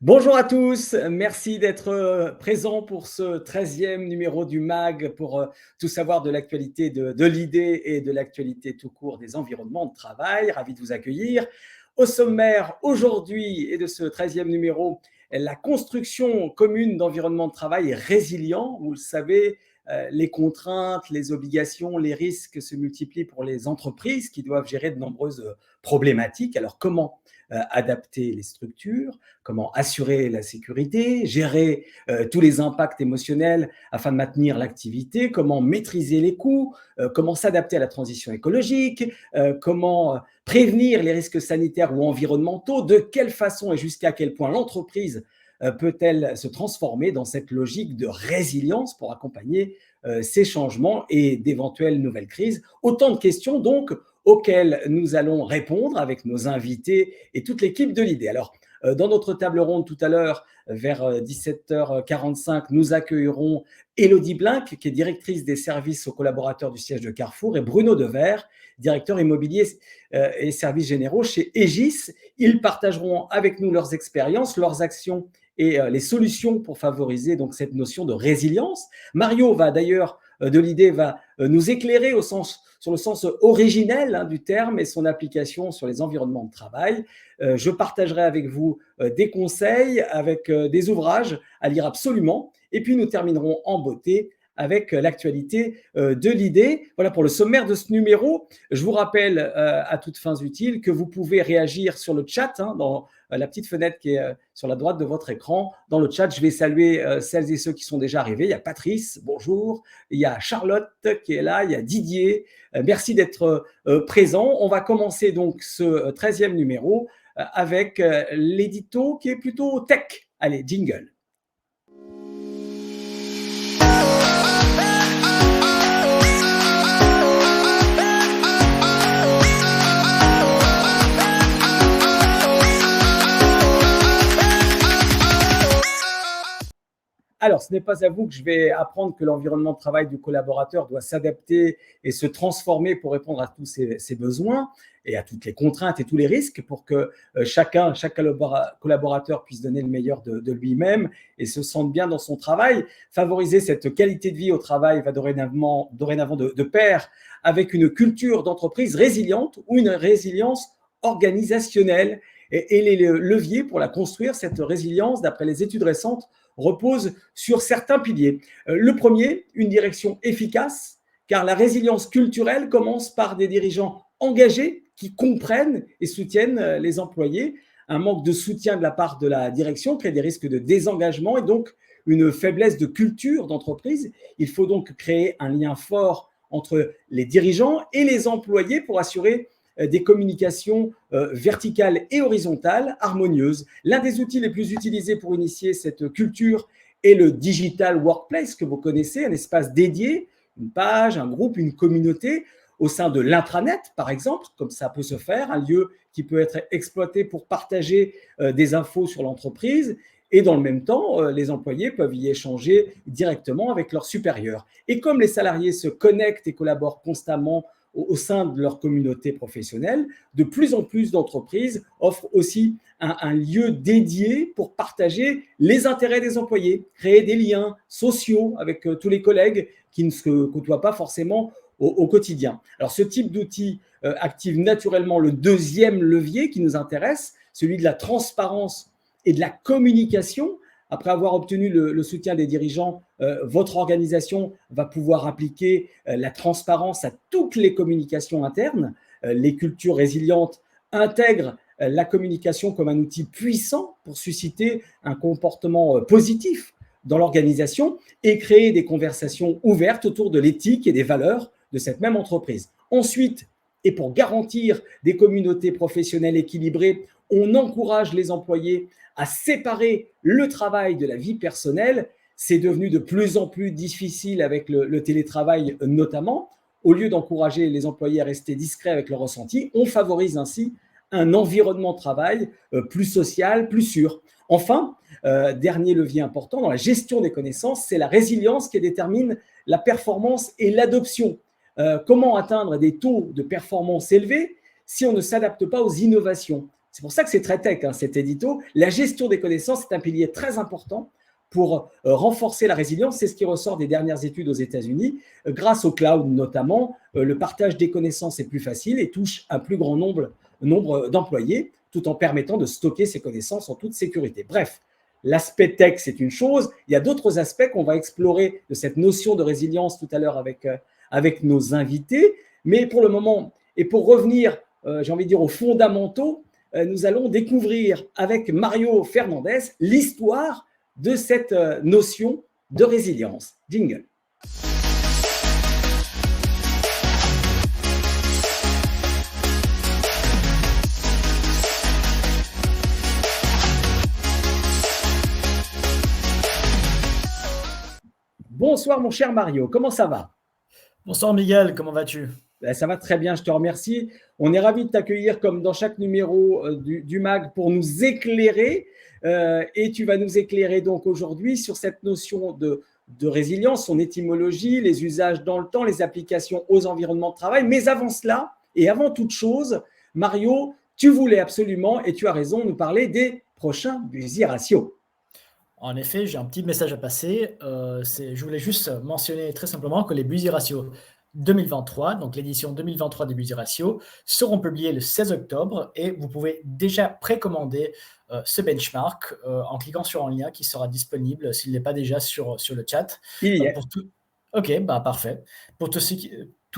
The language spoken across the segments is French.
Bonjour à tous, merci d'être présents pour ce 13e numéro du MAG pour tout savoir de l'actualité de l'idée et de l'actualité tout court des environnements de travail. Ravi de vous accueillir. Au sommaire aujourd'hui et de ce 13e numéro, la construction commune d'environnements de travail résilients. Vous le savez, les contraintes, les obligations, les risques se multiplient pour les entreprises qui doivent gérer de nombreuses problématiques. Alors comment adapter les structures, comment assurer la sécurité, gérer tous les impacts émotionnels afin de maintenir l'activité, comment maîtriser les coûts, comment s'adapter à la transition écologique, comment prévenir les risques sanitaires ou environnementaux, de quelle façon et jusqu'à quel point l'entreprise peut-elle se transformer dans cette logique de résilience pour accompagner ces changements et d'éventuelles nouvelles crises. Autant de questions donc auxquelles nous allons répondre avec nos invités et toute l'équipe de l'idée. Alors, dans notre table ronde tout à l'heure, vers 17h45, nous accueillerons Élodie Blinck, qui est directrice des services aux collaborateurs du siège de Carrefour, et Bruno Devers, directeur immobilier et services généraux chez Egis. Ils partageront avec nous leurs expériences, leurs actions et les solutions pour favoriser donc cette notion de résilience. Mario va d'ailleurs de l'idée va nous éclairer sur le sens originel du terme et son application sur les environnements de travail. Je partagerai avec vous des conseils, avec des ouvrages à lire absolument. Et puis nous terminerons en beauté avec l'actualité de l'idée. Voilà pour le sommaire de ce numéro. Je vous rappelle à toutes fins utiles que vous pouvez réagir sur le chat, dans la petite fenêtre qui est sur la droite de votre écran. Dans le chat, je vais saluer celles et ceux qui sont déjà arrivés. Il y a Patrice, bonjour. Il y a Charlotte qui est là. Il y a Didier. Merci d'être présent. On va commencer donc ce 13e numéro avec l'édito qui est plutôt tech. Allez, jingle. Alors, ce n'est pas à vous que je vais apprendre que l'environnement de travail du collaborateur doit s'adapter et se transformer pour répondre à tous ses besoins et à toutes les contraintes et tous les risques pour que chaque collaborateur puisse donner le meilleur de lui-même et se sente bien dans son travail. Favoriser cette qualité de vie au travail va dorénavant de pair avec une culture d'entreprise résiliente ou une résilience organisationnelle. Et les leviers pour la construire, cette résilience, d'après les études récentes, repose sur certains piliers. Le premier, une direction efficace, car la résilience culturelle commence par des dirigeants engagés qui comprennent et soutiennent les employés. Un manque de soutien de la part de la direction crée des risques de désengagement et donc une faiblesse de culture d'entreprise. Il faut donc créer un lien fort entre les dirigeants et les employés pour assurer des communications verticales et horizontales harmonieuses. L'un des outils les plus utilisés pour initier cette culture est le Digital Workplace que vous connaissez, un espace dédié, une page, un groupe, une communauté au sein de l'intranet, par exemple, comme ça peut se faire, un lieu qui peut être exploité pour partager des infos sur l'entreprise. Et dans le même temps, les employés peuvent y échanger directement avec leurs supérieurs. Et comme les salariés se connectent et collaborent constamment au sein de leur communauté professionnelle, de plus en plus d'entreprises offrent aussi un lieu dédié pour partager les intérêts des employés, créer des liens sociaux avec tous les collègues qui ne se côtoient pas forcément au quotidien. Alors ce type d'outil active naturellement le deuxième levier qui nous intéresse, celui de la transparence et de la communication. Après avoir obtenu le soutien des dirigeants, votre organisation va pouvoir appliquer la transparence à toutes les communications internes. Les cultures résilientes intègrent la communication comme un outil puissant pour susciter un comportement positif dans l'organisation et créer des conversations ouvertes autour de l'éthique et des valeurs de cette même entreprise. Ensuite, et pour garantir des communautés professionnelles équilibrées, on encourage les employés à séparer le travail de la vie personnelle. C'est devenu de plus en plus difficile avec le télétravail notamment. Au lieu d'encourager les employés à rester discrets avec leurs ressentis, on favorise ainsi un environnement de travail plus social, plus sûr. Enfin, dernier levier important dans la gestion des connaissances, c'est la résilience qui détermine la performance et l'adoption. Comment atteindre des taux de performance élevés si on ne s'adapte pas aux innovations? C'est pour ça que c'est très tech, hein, cet édito. La gestion des connaissances est un pilier très important pour renforcer la résilience. C'est ce qui ressort des dernières études aux États-Unis. Grâce au cloud notamment, le partage des connaissances est plus facile et touche un plus grand nombre d'employés, tout en permettant de stocker ces connaissances en toute sécurité. Bref, l'aspect tech, c'est une chose. Il y a d'autres aspects qu'on va explorer de cette notion de résilience tout à l'heure avec nos invités. Mais pour le moment, et pour revenir, j'ai envie de dire, aux fondamentaux, nous allons découvrir avec Mario Fernandez l'histoire de cette notion de résilience. Jingle. Bonsoir mon cher Mario, comment ça va? Bonsoir Miguel, comment vas-tu? Ça va très bien, je te remercie. On est ravis de t'accueillir comme dans chaque numéro du MAG pour nous éclairer. Et tu vas nous éclairer donc aujourd'hui sur cette notion de résilience, son étymologie, les usages dans le temps, les applications aux environnements de travail. Mais avant cela, et avant toute chose, Mario, tu voulais absolument, et tu as raison, nous parler des prochains Busy Ratio. En effet, j'ai un petit message à passer. Je voulais juste mentionner très simplement que les Busy Ratio 2023, donc l'édition 2023 des Busy Ratio, seront publiés le 16 octobre et vous pouvez déjà précommander ce benchmark en cliquant sur un lien qui sera disponible s'il n'est pas déjà sur le chat. Il y est. Ok, parfait. Pour tous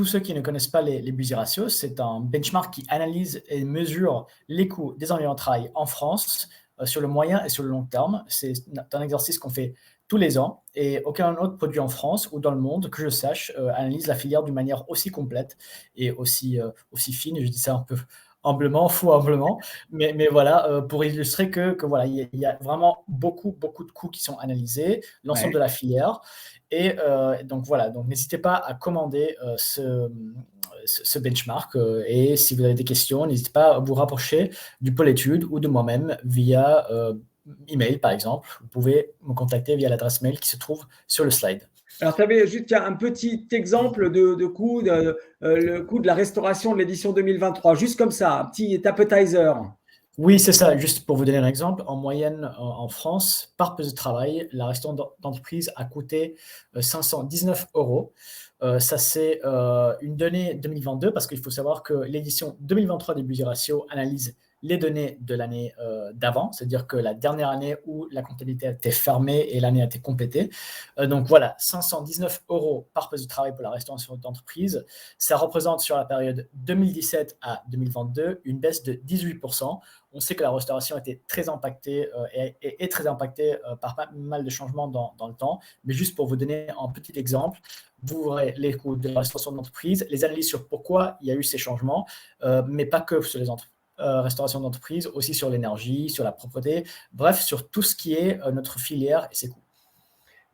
ceux qui ne connaissent pas les Busy Ratio, c'est un benchmark qui analyse et mesure les coûts des environnements de travail en France sur le moyen et sur le long terme. C'est un exercice qu'on fait tous les ans et aucun autre produit en France ou dans le monde que je sache analyse la filière d'une manière aussi complète et aussi fine. Je dis ça un peu humblement, mais voilà, pour illustrer que voilà, il y a vraiment beaucoup de coûts qui sont analysés, l'ensemble de la filière. Et donc voilà, donc n'hésitez pas à commander ce benchmark. Et si vous avez des questions, n'hésitez pas à vous rapprocher du pôle études ou de moi-même via email, par exemple. Vous pouvez me contacter via l'adresse mail qui se trouve sur le slide. Alors, tu avais juste un petit exemple de coût, le coût de la restauration de l'édition 2023, juste comme ça, un petit appetizer. Oui, c'est ça. Juste pour vous donner un exemple, en moyenne en France, par poste de travail, la restauration d'entreprise a coûté 519 €. Ça, c'est une donnée 2022 parce qu'il faut savoir que l'édition 2023 des Busy Ratio analyse les données de l'année d'avant, c'est-à-dire que la dernière année où la comptabilité a été fermée et l'année a été complétée. Donc voilà, 519 € par poste de travail pour la restauration d'entreprise. Ça représente sur la période 2017 à 2022 une baisse de 18%. On sait que la restauration était très impactée et est très impactée par pas mal de changements dans le temps. Mais juste pour vous donner un petit exemple, vous aurez les coûts de la restauration d'entreprise, les analyses sur pourquoi il y a eu ces changements, mais pas que sur les restauration d'entreprise, aussi sur l'énergie, sur la propreté, bref, sur tout ce qui est notre filière et ses coûts.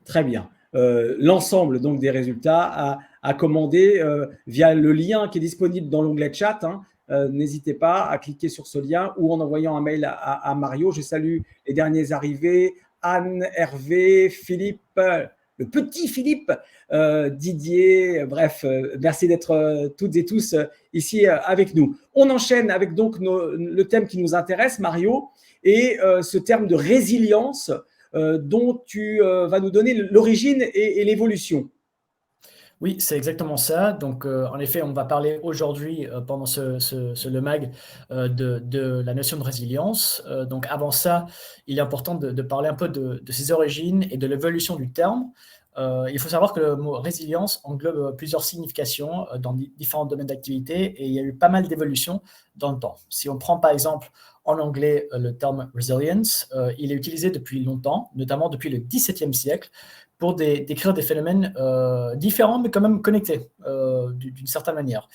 Très bien. L'ensemble donc des résultats à commander via le lien qui est disponible dans l'onglet chat. N'hésitez pas à cliquer sur ce lien ou en envoyant un mail à Mario. Je salue les derniers arrivés, Anne, Hervé, Philippe, le petit Philippe, Didier, bref, merci d'être toutes et tous ici avec nous. On enchaîne avec donc le thème qui nous intéresse, Mario, et ce terme de résilience dont tu vas nous donner l'origine et l'évolution. Oui, c'est exactement ça. Donc, en effet, on va parler aujourd'hui, pendant le MAG, de la notion de résilience. Donc, avant ça, il est important de parler un peu de ses origines et de l'évolution du terme. Il faut savoir que le mot résilience englobe plusieurs significations dans différents domaines d'activité et il y a eu pas mal d'évolutions dans le temps. Si on prend par exemple en anglais le terme resilience, il est utilisé depuis longtemps, notamment depuis le XVIIe siècle, pour décrire des phénomènes différents mais quand même connectés d'une certaine manière.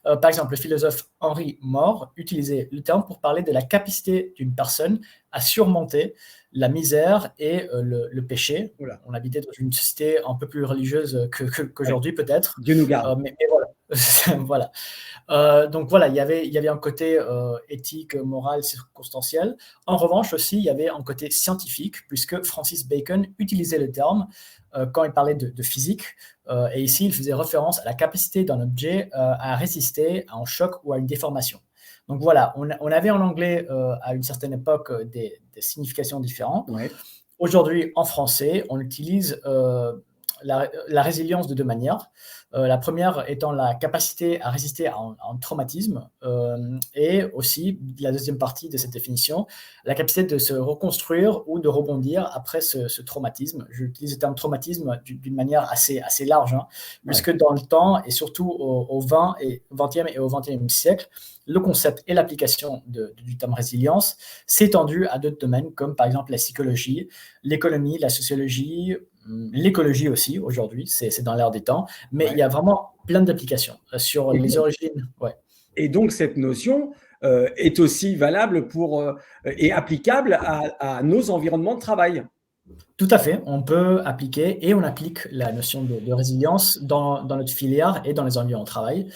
Par exemple, le philosophe Henry More utilisait le terme pour parler de la capacité d'une personne à surmonter la misère et le péché. Oula. On habitait dans une société un peu plus religieuse qu'aujourd'hui, peut-être. Dieu nous garde. Mais voilà. Voilà. Donc voilà, il y avait un côté éthique, moral, circonstanciel. En revanche aussi, il y avait un côté scientifique, puisque Francis Bacon utilisait le terme quand il parlait de physique. Et ici, il faisait référence à la capacité d'un objet à résister à un choc ou à une déformation. Donc voilà, on avait en anglais à une certaine époque des significations différentes. Ouais. Aujourd'hui, en français, on utilise la résilience de deux manières. La première étant la capacité à résister à un traumatisme, et aussi, la deuxième partie de cette définition, la capacité de se reconstruire ou de rebondir après ce traumatisme. J'utilise le terme traumatisme d'une manière assez large, hein, puisque dans le temps, et surtout au 20e et au 21e siècle, le concept et l'application du terme résilience s'est étendu à d'autres domaines, comme par exemple la psychologie, l'économie, la sociologie, l'écologie aussi, aujourd'hui, c'est dans l'air des temps, mais il y a vraiment plein d'applications sur les origines. Ouais. Et donc, cette notion est aussi valable et applicable à nos environnements de travail. Tout à fait, on peut appliquer et on applique la notion de résilience dans notre filière et dans les environnements de travail.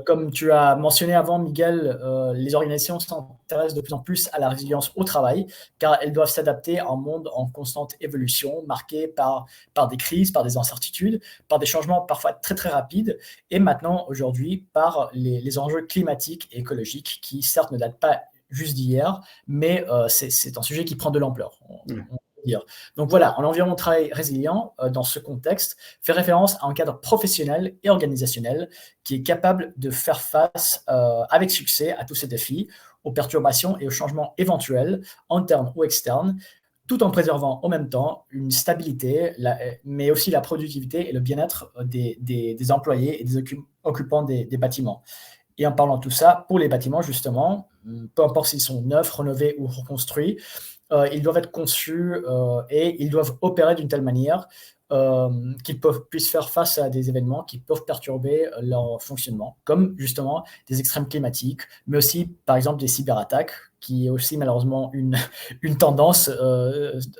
Comme tu as mentionné avant, Miguel, les organisations s'intéressent de plus en plus à la résilience au travail, car elles doivent s'adapter à un monde en constante évolution, marqué par des crises, par des incertitudes, par des changements parfois très très rapides, et maintenant, aujourd'hui, par les enjeux climatiques et écologiques qui, certes, ne datent pas juste d'hier, mais c'est un sujet qui prend de l'ampleur. Donc voilà, un environnement de travail résilient dans ce contexte fait référence à un cadre professionnel et organisationnel qui est capable de faire face avec succès à tous ces défis, aux perturbations et aux changements éventuels, internes ou externes, tout en préservant en même temps une stabilité, mais aussi la productivité et le bien-être des employés et des occupants des bâtiments. Et en parlant de tout ça, pour les bâtiments, justement, peu importe s'ils sont neufs, rénovés ou reconstruits, ils doivent être conçus et ils doivent opérer d'une telle manière qu'ils puissent faire face à des événements qui peuvent perturber leur fonctionnement, comme justement des extrêmes climatiques, mais aussi, par exemple, des cyberattaques, qui est aussi malheureusement une tendance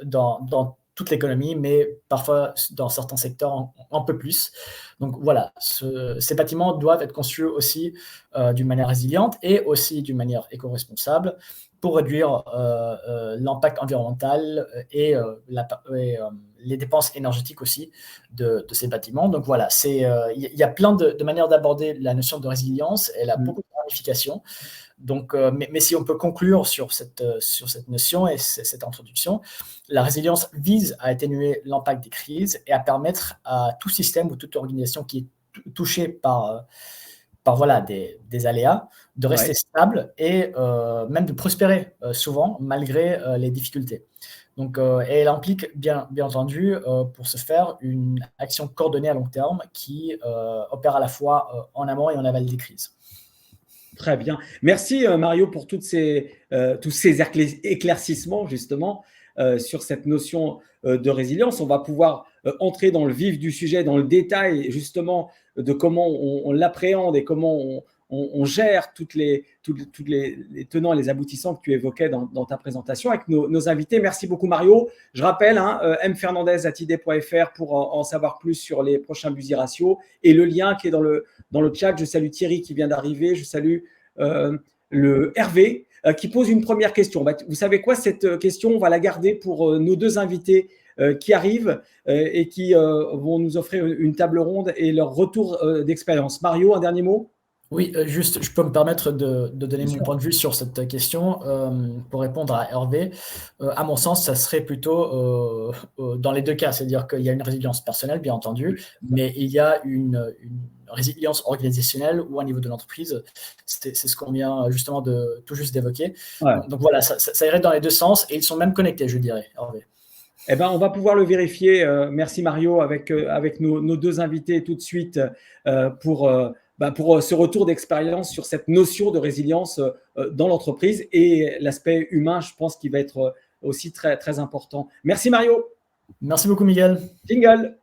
dans toute l'économie, mais parfois dans certains secteurs un peu plus. Donc voilà, ces bâtiments doivent être conçus aussi d'une manière résiliente et aussi d'une manière éco-responsable pour réduire l'impact environnemental et les dépenses énergétiques aussi de ces bâtiments. Donc voilà, il y a plein de manières d'aborder la notion de résilience. Elle a beaucoup de ramifications. Donc, mais si on peut conclure sur cette notion et cette introduction, la résilience vise à atténuer l'impact des crises et à permettre à tout système ou toute organisation qui est touchée par voilà, des aléas, de rester stable et même de prospérer souvent malgré les difficultés. Donc, et elle implique bien entendu pour ce faire une action coordonnée à long terme qui opère à la fois en amont et en aval des crises. Très bien. Merci Mario pour tous ces éclaircissements justement sur cette notion de résilience. On va pouvoir entrer dans le vif du sujet, dans le détail justement de comment on l'appréhende et comment on gère tous les tenants et les aboutissants que tu évoquais dans ta présentation avec nos invités. Merci beaucoup Mario. Je rappelle, mfernandez@id.fr pour en savoir plus sur les prochains Busy Ratio et le lien qui est dans le chat. Je salue Thierry qui vient d'arriver. Je salue le Hervé qui pose une première question. Vous savez quoi, cette question, on va la garder pour nos deux invités qui arrivent et qui vont nous offrir une table ronde et leur retour d'expérience. Mario, un dernier mot ? Oui, juste, je peux me permettre de donner mon point de vue sur cette question pour répondre à Hervé. À mon sens, ça serait plutôt dans les deux cas, c'est-à-dire qu'il y a une résilience personnelle, bien entendu, mais il y a une résilience organisationnelle ou au niveau de l'entreprise. C'est ce qu'on vient justement tout juste d'évoquer. Ouais. Donc voilà, ça irait dans les deux sens et ils sont même connectés, je dirais, Hervé. Eh ben, on va pouvoir le vérifier. Merci Mario, avec nos deux invités tout de suite pour ce retour d'expérience sur cette notion de résilience dans l'entreprise et l'aspect humain, je pense, qui va être aussi très, très important. Merci Mario. Merci beaucoup Miguel. Jingle.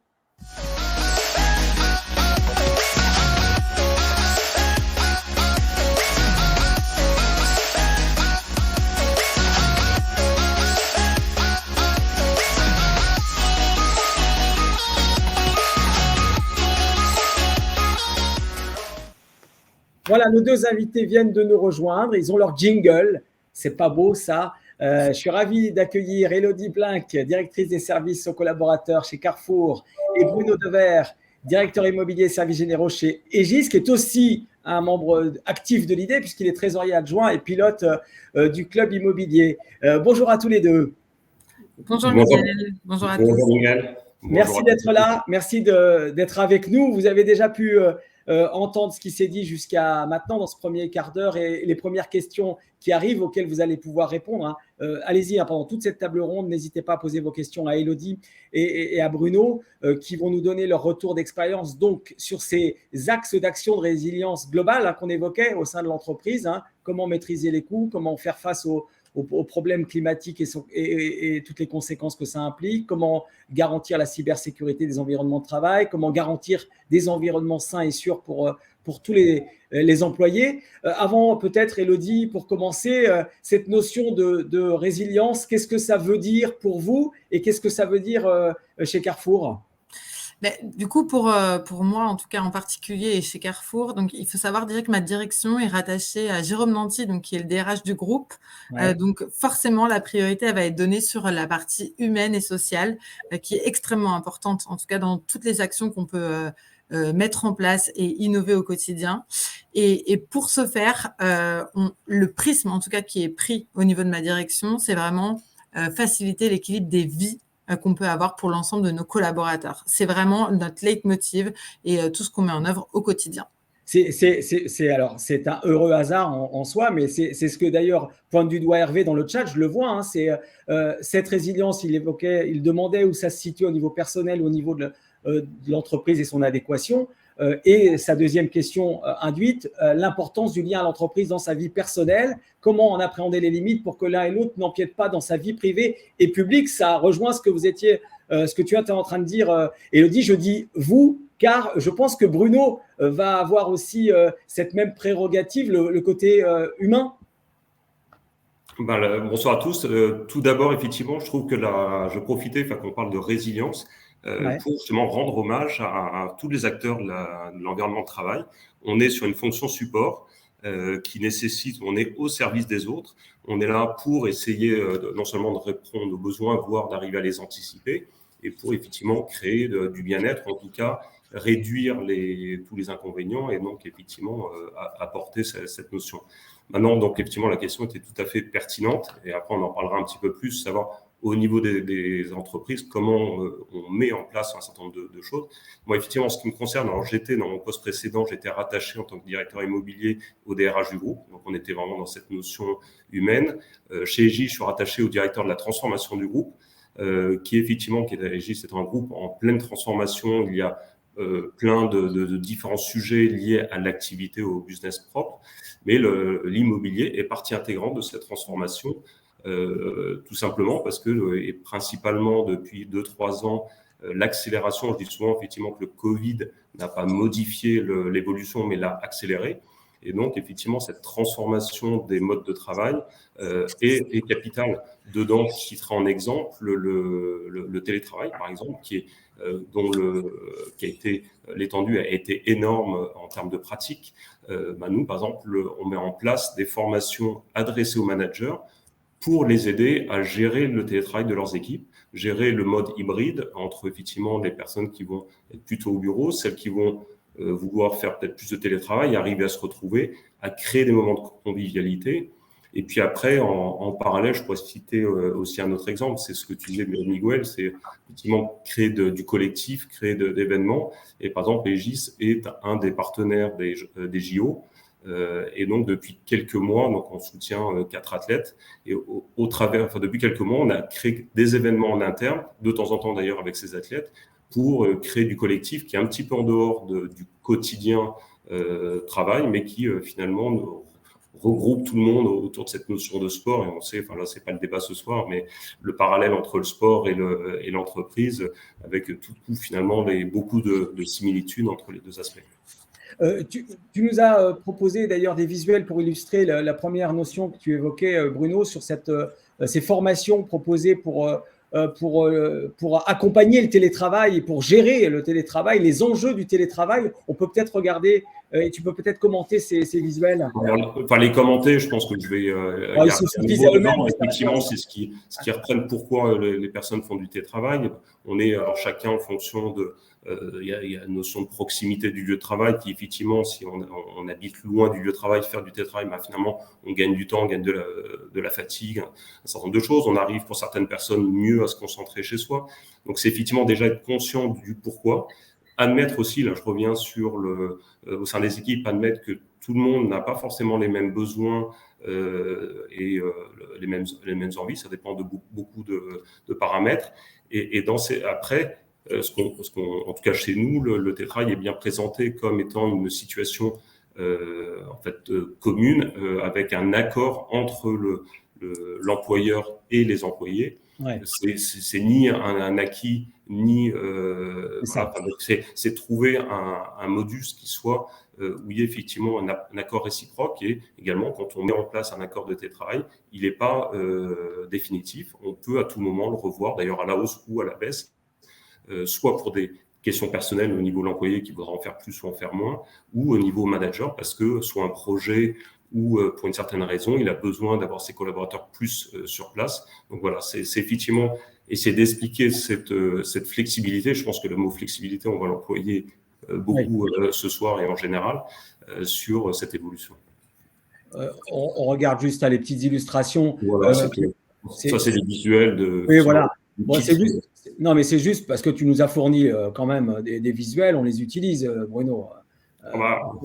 Voilà, nos deux invités viennent de nous rejoindre. Ils ont leur jingle. C'est pas beau, ça. Je suis ravi d'accueillir Élodie Blinck, directrice des services aux collaborateurs chez Carrefour, et Bruno Dever, directeur immobilier et services généraux chez Egis, qui est aussi un membre actif de l'idée, puisqu'il est trésorier adjoint et pilote du club immobilier. Bonjour à tous les deux. Bonjour Miguel, bonjour à tous. Bonjour Miguel. Merci d'être là, merci d'être avec nous. Vous avez déjà pu entendre ce qui s'est dit jusqu'à maintenant dans ce premier quart d'heure et les premières questions qui arrivent auxquelles vous allez pouvoir répondre. Allez-y, pendant toute cette table ronde, n'hésitez pas à poser vos questions à Élodie et à Bruno qui vont nous donner leur retour d'expérience donc sur ces axes d'action de résilience globale qu'on évoquait au sein de l'entreprise. Comment maîtriser les coûts, comment faire face aux problèmes climatiques et toutes les conséquences que ça implique, comment garantir la cybersécurité des environnements de travail, comment garantir des environnements sains et sûrs pour tous les employés. Avant, peut-être, Élodie, pour commencer, cette notion de résilience, qu'est-ce que ça veut dire pour vous et qu'est-ce que ça veut dire chez Carrefour ? Du coup, pour moi, en tout cas en particulier, et chez Carrefour, donc il faut savoir dire que ma direction est rattachée à Jérôme Nanty, donc qui est le DRH du groupe. Ouais. Donc forcément, la priorité elle va être donnée sur la partie humaine et sociale, qui est extrêmement importante, en tout cas dans toutes les actions qu'on peut mettre en place et innover au quotidien. Et pour ce faire, le prisme, en tout cas, qui est pris au niveau de ma direction, c'est vraiment faciliter l'équilibre des vies qu'on peut avoir pour l'ensemble de nos collaborateurs. C'est vraiment notre leitmotiv et tout ce qu'on met en œuvre au quotidien. C'est un heureux hasard en soi, mais c'est ce que d'ailleurs pointe du doigt Hervé dans le chat, je le vois, c'est cette résilience, il demandait où ça se situe au niveau personnel, au niveau de l'entreprise et son adéquation. Et sa deuxième question induite, l'importance du lien à l'entreprise dans sa vie personnelle, comment en appréhender les limites pour que l'un et l'autre n'empiètent pas dans sa vie privée et publique. Ça rejoint ce que tu étais en train de dire, Élodie. Je dis vous, car je pense que Bruno va avoir aussi cette même prérogative, le côté humain. Bonsoir à tous. Tout d'abord, effectivement, je trouve que je profitais, qu'on parle de résilience, pour justement rendre hommage à tous les acteurs de l'environnement de travail. On est sur une fonction support qui nécessite, on est au service des autres. On est là pour essayer non seulement de répondre aux besoins, voire d'arriver à les anticiper, et pour effectivement créer du bien-être, en tout cas réduire tous les inconvénients et donc effectivement apporter cette notion. Maintenant, donc effectivement, la question était tout à fait pertinente et après on en parlera un petit peu plus, savoir au niveau des entreprises, comment on met en place un certain nombre de choses. Moi, effectivement, en ce qui me concerne, alors dans mon poste précédent, j'étais rattaché en tant que directeur immobilier au DRH du groupe. Donc, on était vraiment dans cette notion humaine. Chez Egis, je suis rattaché au directeur de la transformation du groupe, Egis, c'est un groupe en pleine transformation. Il y a plein de différents sujets liés à l'activité, au business propre. Mais l'immobilier est partie intégrante de cette transformation. Tout simplement parce que, et principalement depuis 2-3 ans, l'accélération, je dis souvent effectivement que le Covid n'a pas modifié l'évolution, mais l'a accéléré. Et donc, effectivement, cette transformation des modes de travail est capitale. Dedans, je citerai en exemple le télétravail, par exemple, l'étendue a été énorme en termes de pratique. Nous, par exemple, on met en place des formations adressées aux managers pour les aider à gérer le télétravail de leurs équipes, gérer le mode hybride entre effectivement les personnes qui vont être plutôt au bureau, celles qui vont vouloir faire peut-être plus de télétravail, arriver à se retrouver, à créer des moments de convivialité. Et puis après, en parallèle, je pourrais citer aussi un autre exemple, c'est ce que tu disais, Miguel, c'est effectivement créer du collectif, créer d'événements. Et par exemple, Egis est un des partenaires des JO. Et donc, depuis quelques mois, on soutient 4 athlètes. Et depuis quelques mois, on a créé des événements en interne, de temps en temps d'ailleurs avec ces athlètes, pour créer du collectif qui est un petit peu en dehors du quotidien travail, mais qui finalement regroupe tout le monde autour de cette notion de sport. Et on sait, là, c'est pas le débat ce soir, mais le parallèle entre le sport et l'entreprise, avec finalement beaucoup de similitudes entre les deux aspects. Tu nous as proposé d'ailleurs des visuels pour illustrer la première notion que tu évoquais, Bruno, sur ces formations proposées pour accompagner le télétravail et pour gérer le télétravail, les enjeux du télétravail. On peut peut-être regarder et tu peux peut-être commenter ces visuels. Enfin, les commenter, je pense que je vais. Ils se suffisent à eux-mêmes. Effectivement, c'est ce qui reprenne pourquoi les personnes font du télétravail. On est alors chacun en fonction de. Il y a une notion de proximité du lieu de travail qui, effectivement, si on habite loin du lieu de travail, faire du télétravail, finalement, on gagne du temps, on gagne de la fatigue, un certain nombre de choses. On arrive pour certaines personnes mieux à se concentrer chez soi. Donc, c'est effectivement déjà être conscient du pourquoi. Admettre aussi, là, je reviens sur au sein des équipes, admettre que tout le monde n'a pas forcément les mêmes besoins et les mêmes envies. Ça dépend de beaucoup de paramètres. Et après, en tout cas chez nous, le télétravail est bien présenté comme étant une situation commune avec un accord entre l'employeur et les employés. Ouais. C'est ni un acquis, ni c'est trouver un modus qui soit où il y a effectivement un accord réciproque, et également quand on met en place un accord de télétravail, il n'est pas définitif. On peut à tout moment le revoir, d'ailleurs à la hausse ou à la baisse. Soit pour des questions personnelles au niveau de l'employé qui voudra en faire plus ou en faire moins, ou au niveau manager parce que soit un projet ou pour une certaine raison, il a besoin d'avoir ses collaborateurs plus sur place. Donc voilà, c'est effectivement essayer d'expliquer cette flexibilité. Je pense que le mot flexibilité, on va l'employer beaucoup ce soir et en général sur cette évolution. On regarde juste les petites illustrations. Voilà, ça c'est les visuels de... Oui, voilà. Bon, non, mais c'est juste parce que tu nous as fourni quand même des visuels, on les utilise, Bruno.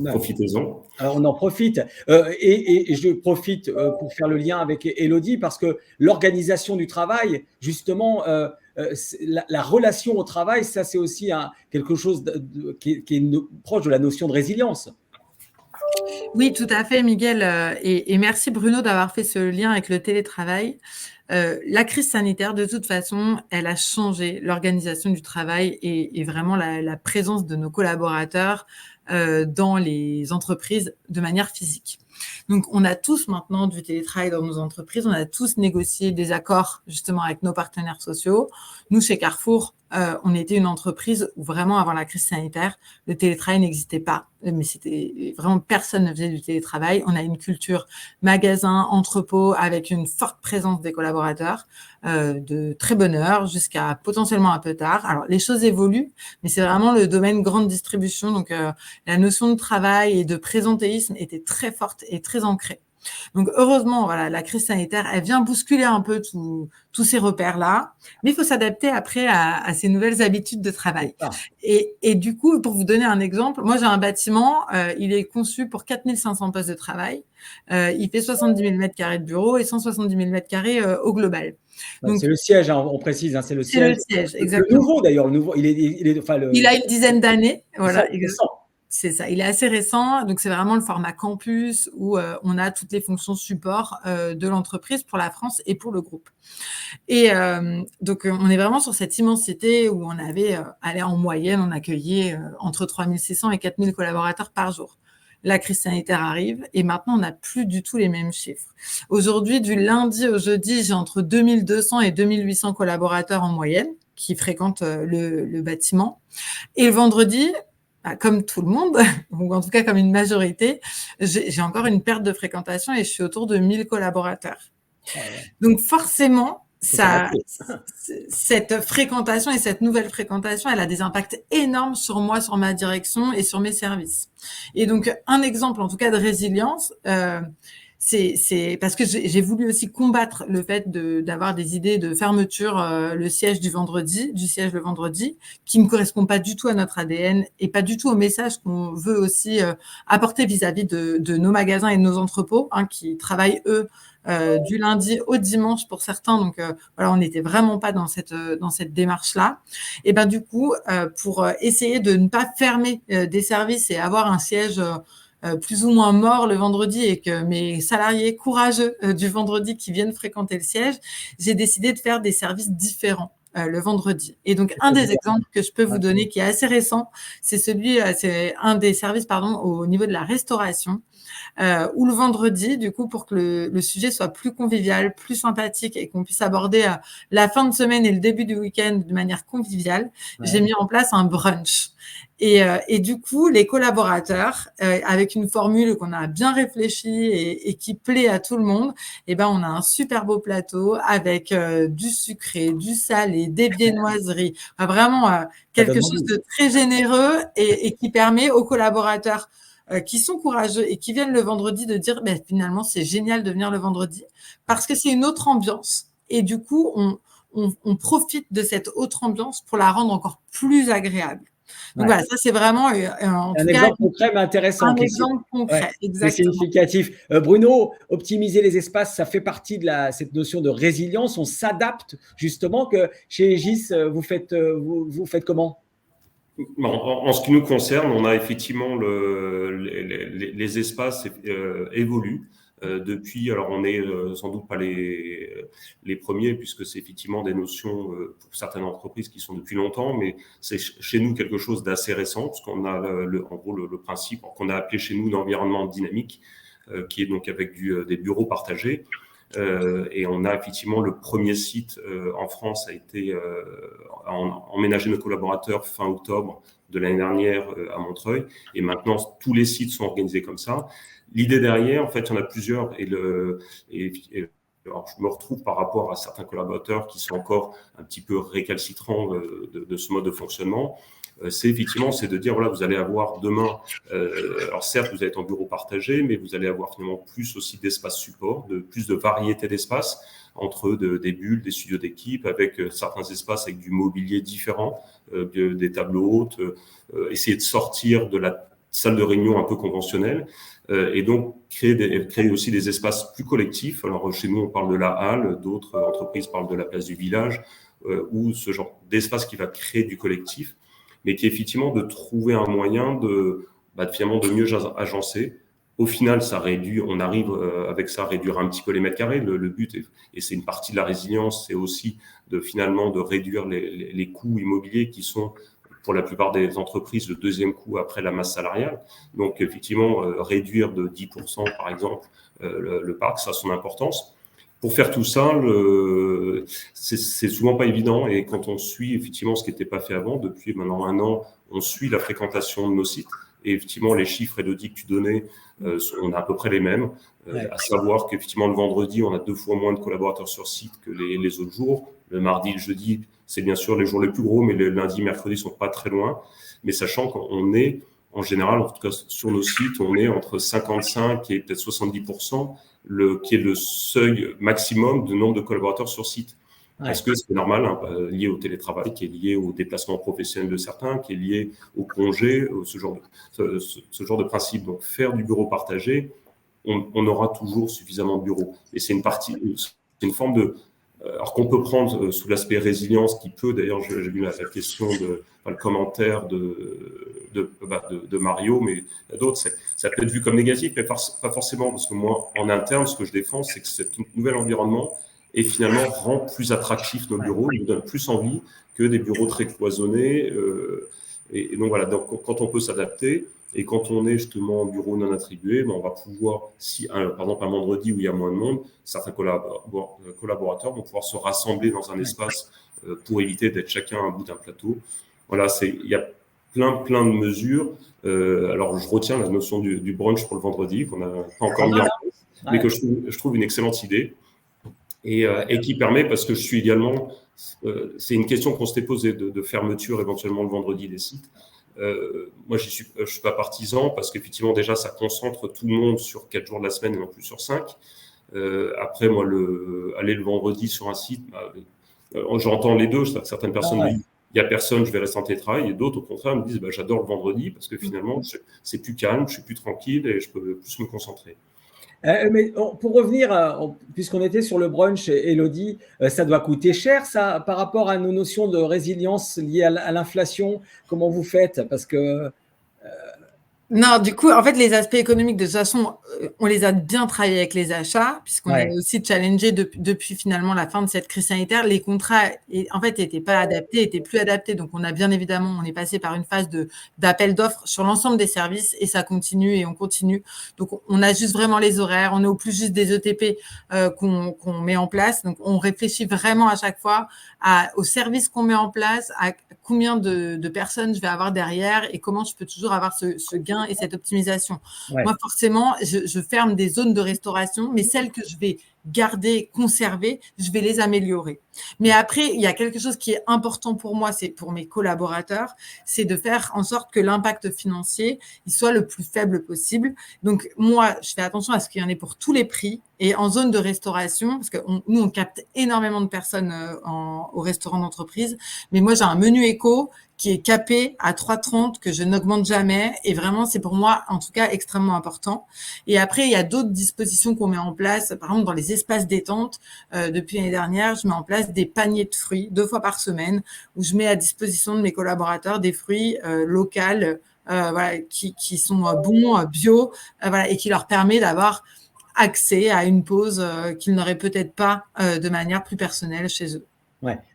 Profitez-en. On en profite. Et je profite pour faire le lien avec Élodie parce que l'organisation du travail, justement, la relation au travail, ça c'est aussi quelque chose qui est proche de la notion de résilience. Oui, tout à fait, Miguel. Et merci Bruno d'avoir fait ce lien avec le télétravail. La crise sanitaire, de toute façon, elle a changé l'organisation du travail et vraiment la présence de nos collaborateurs dans les entreprises de manière physique. Donc, on a tous maintenant du télétravail dans nos entreprises. On a tous négocié des accords justement avec nos partenaires sociaux. Nous, chez Carrefour, on était une entreprise où vraiment, avant la crise sanitaire, le télétravail n'existait pas. Mais c'était vraiment, personne ne faisait du télétravail. On a une culture magasin, entrepôt, avec une forte présence des collaborateurs, de très bonne heure jusqu'à potentiellement un peu tard. Alors, les choses évoluent, mais c'est vraiment le domaine grande distribution. Donc, la notion de travail et de présentéisme était très forte et très ancrée. Donc, heureusement, voilà, la crise sanitaire, elle vient bousculer un peu tous ces repères-là, mais il faut s'adapter après à ces nouvelles habitudes de travail. Et du coup, pour vous donner un exemple, moi, j'ai un bâtiment, il est conçu pour 4500 postes de travail. Il fait 70 000 m² de bureau et 170 000 m² au global. C'est le siège, on précise, c'est le siège. C'est le siège, exactement. Le nouveau, d'ailleurs, il a une dizaine d'années, voilà. Exactement. C'est ça, il est assez récent, donc c'est vraiment le format campus où on a toutes les fonctions support de l'entreprise pour la France et pour le groupe. Et donc, on est vraiment sur cette immensité où on avait, en moyenne, on accueillait entre 3600 et 4000 collaborateurs par jour. La crise sanitaire arrive et maintenant, on n'a plus du tout les mêmes chiffres. Aujourd'hui, du lundi au jeudi, j'ai entre 2200 et 2800 collaborateurs en moyenne qui fréquentent le bâtiment. Et le vendredi, comme tout le monde, ou en tout cas comme une majorité, j'ai encore une perte de fréquentation et je suis autour de 1000 collaborateurs. Donc forcément, cette fréquentation et cette nouvelle fréquentation, elle a des impacts énormes sur moi, sur ma direction et sur mes services. Et donc, un exemple en tout cas de résilience, c'est parce que j'ai voulu aussi combattre le fait d'avoir des idées de fermeture du siège le vendredi, qui ne correspond pas du tout à notre ADN et pas du tout au message qu'on veut aussi apporter vis-à-vis de nos magasins et de nos entrepôts, qui travaillent eux du lundi au dimanche pour certains. Donc voilà, on n'était vraiment pas dans cette démarche-là. Et ben du coup, pour essayer de ne pas fermer des services et avoir un siège plus ou moins mort le vendredi et que mes salariés courageux du vendredi qui viennent fréquenter le siège, j'ai décidé de faire des services différents le vendredi. Et donc, un des exemples que je peux vous donner qui est assez récent, c'est un des services au niveau de la restauration. ou le vendredi, du coup, pour que le sujet soit plus convivial, plus sympathique et qu'on puisse aborder la fin de semaine et le début du week-end de manière conviviale, j'ai mis en place un brunch. Et du coup, les collaborateurs, avec une formule qu'on a bien réfléchie et qui plaît à tout le monde, on a un super beau plateau avec du sucré, du salé, des viennoiseries, vraiment quelque chose de très généreux et qui permet aux collaborateurs qui sont courageux et qui viennent le vendredi de dire finalement, c'est génial de venir le vendredi parce que c'est une autre ambiance. Et du coup, on profite de cette autre ambiance pour la rendre encore plus agréable. Donc voilà, ça c'est vraiment un exemple concret mais intéressant. Un exemple concret, exactement. C'est significatif. Bruno, optimiser les espaces, ça fait partie de cette notion de résilience. On s'adapte justement. Que chez Egis, vous faites comment? En ce qui nous concerne, on a effectivement les espaces évoluent. Depuis, alors on n'est sans doute pas les premiers, puisque c'est effectivement des notions pour certaines entreprises qui sont depuis longtemps, mais c'est chez nous quelque chose d'assez récent, parce qu'on a en gros le principe qu'on a appelé chez nous l'environnement dynamique, qui est donc avec des bureaux partagés. Et on a effectivement le premier site en France a été emménagé nos collaborateurs fin octobre de l'année dernière à Montreuil, et maintenant tous les sites sont organisés comme ça. L'idée derrière, en fait, il y en a plusieurs, alors, je me retrouve par rapport à certains collaborateurs qui sont encore un petit peu récalcitrants de ce mode de fonctionnement. C'est de dire, voilà, vous allez avoir demain, alors certes, vous allez être en bureau partagé, mais vous allez avoir finalement plus aussi d'espace support, plus de variété d'espace entre des bulles, des studios d'équipe, avec certains espaces avec du mobilier différent, des tables hautes, essayer de sortir de la salle de réunion un peu conventionnelle, et donc créer aussi des espaces plus collectifs. Alors chez nous, on parle de la halle, d'autres entreprises parlent de la place du village, ou ce genre d'espace qui va créer du collectif, mais qui est effectivement de trouver un moyen finalement de mieux agencer. Au final, ça réduit, on arrive avec ça à réduire un petit peu les mètres carrés. Le but, et c'est une partie de la résilience, c'est aussi finalement de réduire les coûts immobiliers qui sont, pour la plupart des entreprises, le deuxième coût après la masse salariale. Donc, effectivement, réduire de 10%, par exemple, le parc, ça a son importance. Pour faire tout ça, c'est souvent pas évident. Et quand on suit effectivement ce qui n'était pas fait avant, depuis maintenant 1 an, on suit la fréquentation de nos sites. Et effectivement, les chiffres, Élodie, que tu donnais, on a à peu près les mêmes. À savoir qu'effectivement, le vendredi, on a 2 fois moins de collaborateurs sur site que les autres jours. Le mardi, le jeudi, c'est bien sûr les jours les plus gros, mais le lundi, mercredi sont pas très loin. Mais sachant qu'on est, en général, en tout cas sur nos sites, on est entre 55 et peut-être 70%, qui est le seuil maximum de nombre de collaborateurs sur site. Parce que c'est normal, lié au télétravail, qui est lié au déplacement professionnel de certains, qui est lié au congé, ce genre de principe. Donc, faire du bureau partagé, on aura toujours suffisamment de bureaux. Et c'est une forme de... Alors qu'on peut prendre sous l'aspect résilience, qui peut, d'ailleurs, j'ai vu la question, le commentaire de Mario, mais d'autres, ça peut être vu comme négatif, mais pas forcément, parce que moi, en interne, ce que je défends, c'est que cet nouvel environnement et finalement rend plus attractif nos bureaux, il nous donne plus envie que des bureaux très cloisonnés. Et donc voilà, donc, quand on peut s'adapter et quand on est justement en bureau non attribué, on va pouvoir, par exemple un vendredi où il y a moins de monde, certains collaborateurs vont pouvoir se rassembler dans un espace pour éviter d'être chacun à un bout d'un plateau. Voilà, il y a plein de mesures. Alors je retiens la notion du brunch pour le vendredi qu'on n'a pas encore mis en place, mais que je trouve une excellente idée. Et qui permet, parce que je suis également, c'est une question qu'on s'était posée de fermeture éventuellement le vendredi des sites. Moi, je suis pas partisan parce qu'effectivement déjà ça concentre tout le monde sur 4 jours de la semaine et non plus sur 5. Après, moi, aller le vendredi sur un site, j'entends les deux. Certaines personnes me disent il y a personne, je vais rester en télétravail, et d'autres au contraire me disent j'adore le vendredi parce que finalement c'est plus calme, je suis plus tranquille et je peux plus me concentrer. Mais pour revenir, puisqu'on était sur le brunch, Élodie, ça doit coûter cher, ça, par rapport à nos notions de résilience liées à l'inflation. Comment vous faites? Parce que Non, du coup, en fait, les aspects économiques, de toute façon, on les a bien travaillés avec les achats, puisqu'on est aussi challengé depuis finalement la fin de cette crise sanitaire. Les contrats, en fait, n'étaient pas adaptés, étaient plus adaptés. Donc, on est passé par une phase d'appel d'offres sur l'ensemble des services et ça continue et on continue. Donc, on ajuste vraiment les horaires. On est au plus juste des ETP qu'on met en place. Donc, on réfléchit vraiment à chaque fois aux services qu'on met en place, à combien de personnes je vais avoir derrière et comment je peux toujours avoir ce gain et cette optimisation. Moi, forcément, je ferme des zones de restauration, mais celles que je vais garder, conserver, je vais les améliorer. Mais après, il y a quelque chose qui est important pour moi, c'est pour mes collaborateurs, c'est de faire en sorte que l'impact financier il soit le plus faible possible. Donc, moi, je fais attention à ce qu'il y en ait pour tous les prix. Et en zone de restauration, parce que nous, on capte énormément de personnes au restaurant d'entreprise, mais moi, j'ai un menu éco qui est capé à 3,30 que je n'augmente jamais. Et vraiment, c'est pour moi, en tout cas, extrêmement important. Et après, il y a d'autres dispositions qu'on met en place. Par exemple, dans les espaces détente, depuis l'année dernière, je mets en place des paniers de fruits 2 fois par semaine où je mets à disposition de mes collaborateurs des fruits locaux, qui sont bons, bio, et qui leur permet d'avoir accès à une pause qu'ils n'auraient peut-être pas de manière plus personnelle chez eux.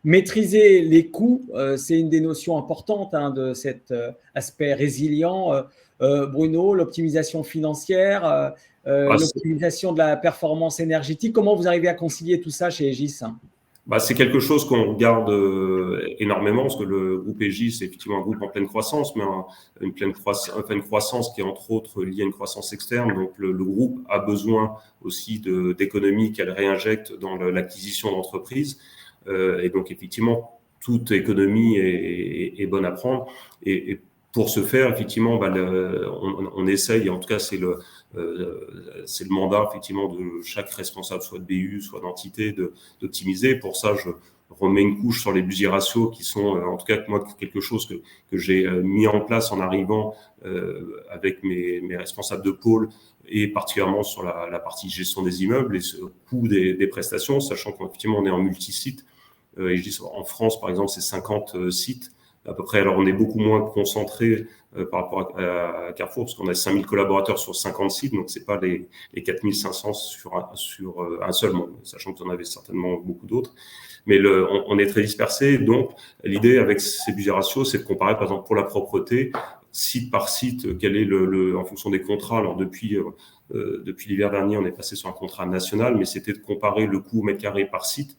Maîtriser les coûts, c'est une des notions importantes de cet aspect résilient. Bruno, l'optimisation financière, l'optimisation de la performance énergétique, comment vous arrivez à concilier tout ça chez Egis? C'est quelque chose qu'on regarde énormément parce que le groupe Egis, c'est effectivement un groupe en pleine croissance, mais une croissance qui est entre autres liée à une croissance externe. Donc, le groupe a besoin aussi d'économies qu'elle réinjecte dans l'acquisition d'entreprises. Et donc, effectivement, toute économie est bonne à prendre. Et pour ce faire, effectivement, on essaye, en tout cas, c'est le mandat, effectivement, de chaque responsable, soit de BU, soit d'entité, d'optimiser. Pour ça, je remets une couche sur les budgets ratios qui sont, en tout cas, moi, quelque chose que j'ai mis en place en arrivant avec mes responsables de pôle et particulièrement sur la partie gestion des immeubles et ce coût des prestations, sachant qu'effectivement, on est en multi-sites. Et je dis, en France, par exemple, c'est 50 sites à peu près. Alors, on est beaucoup moins concentré par rapport à Carrefour, parce qu'on a 5000 collaborateurs sur 50 sites, donc c'est pas les 4500 sur un seul monde, sachant que vous en avez certainement beaucoup d'autres. Mais on est très dispersé. Donc, l'idée avec ces budgets ratios, c'est de comparer, par exemple, pour la propreté, site par site, quel est en fonction des contrats. Alors, depuis l'hiver dernier, on est passé sur un contrat national, mais c'était de comparer le coût au mètre carré par site,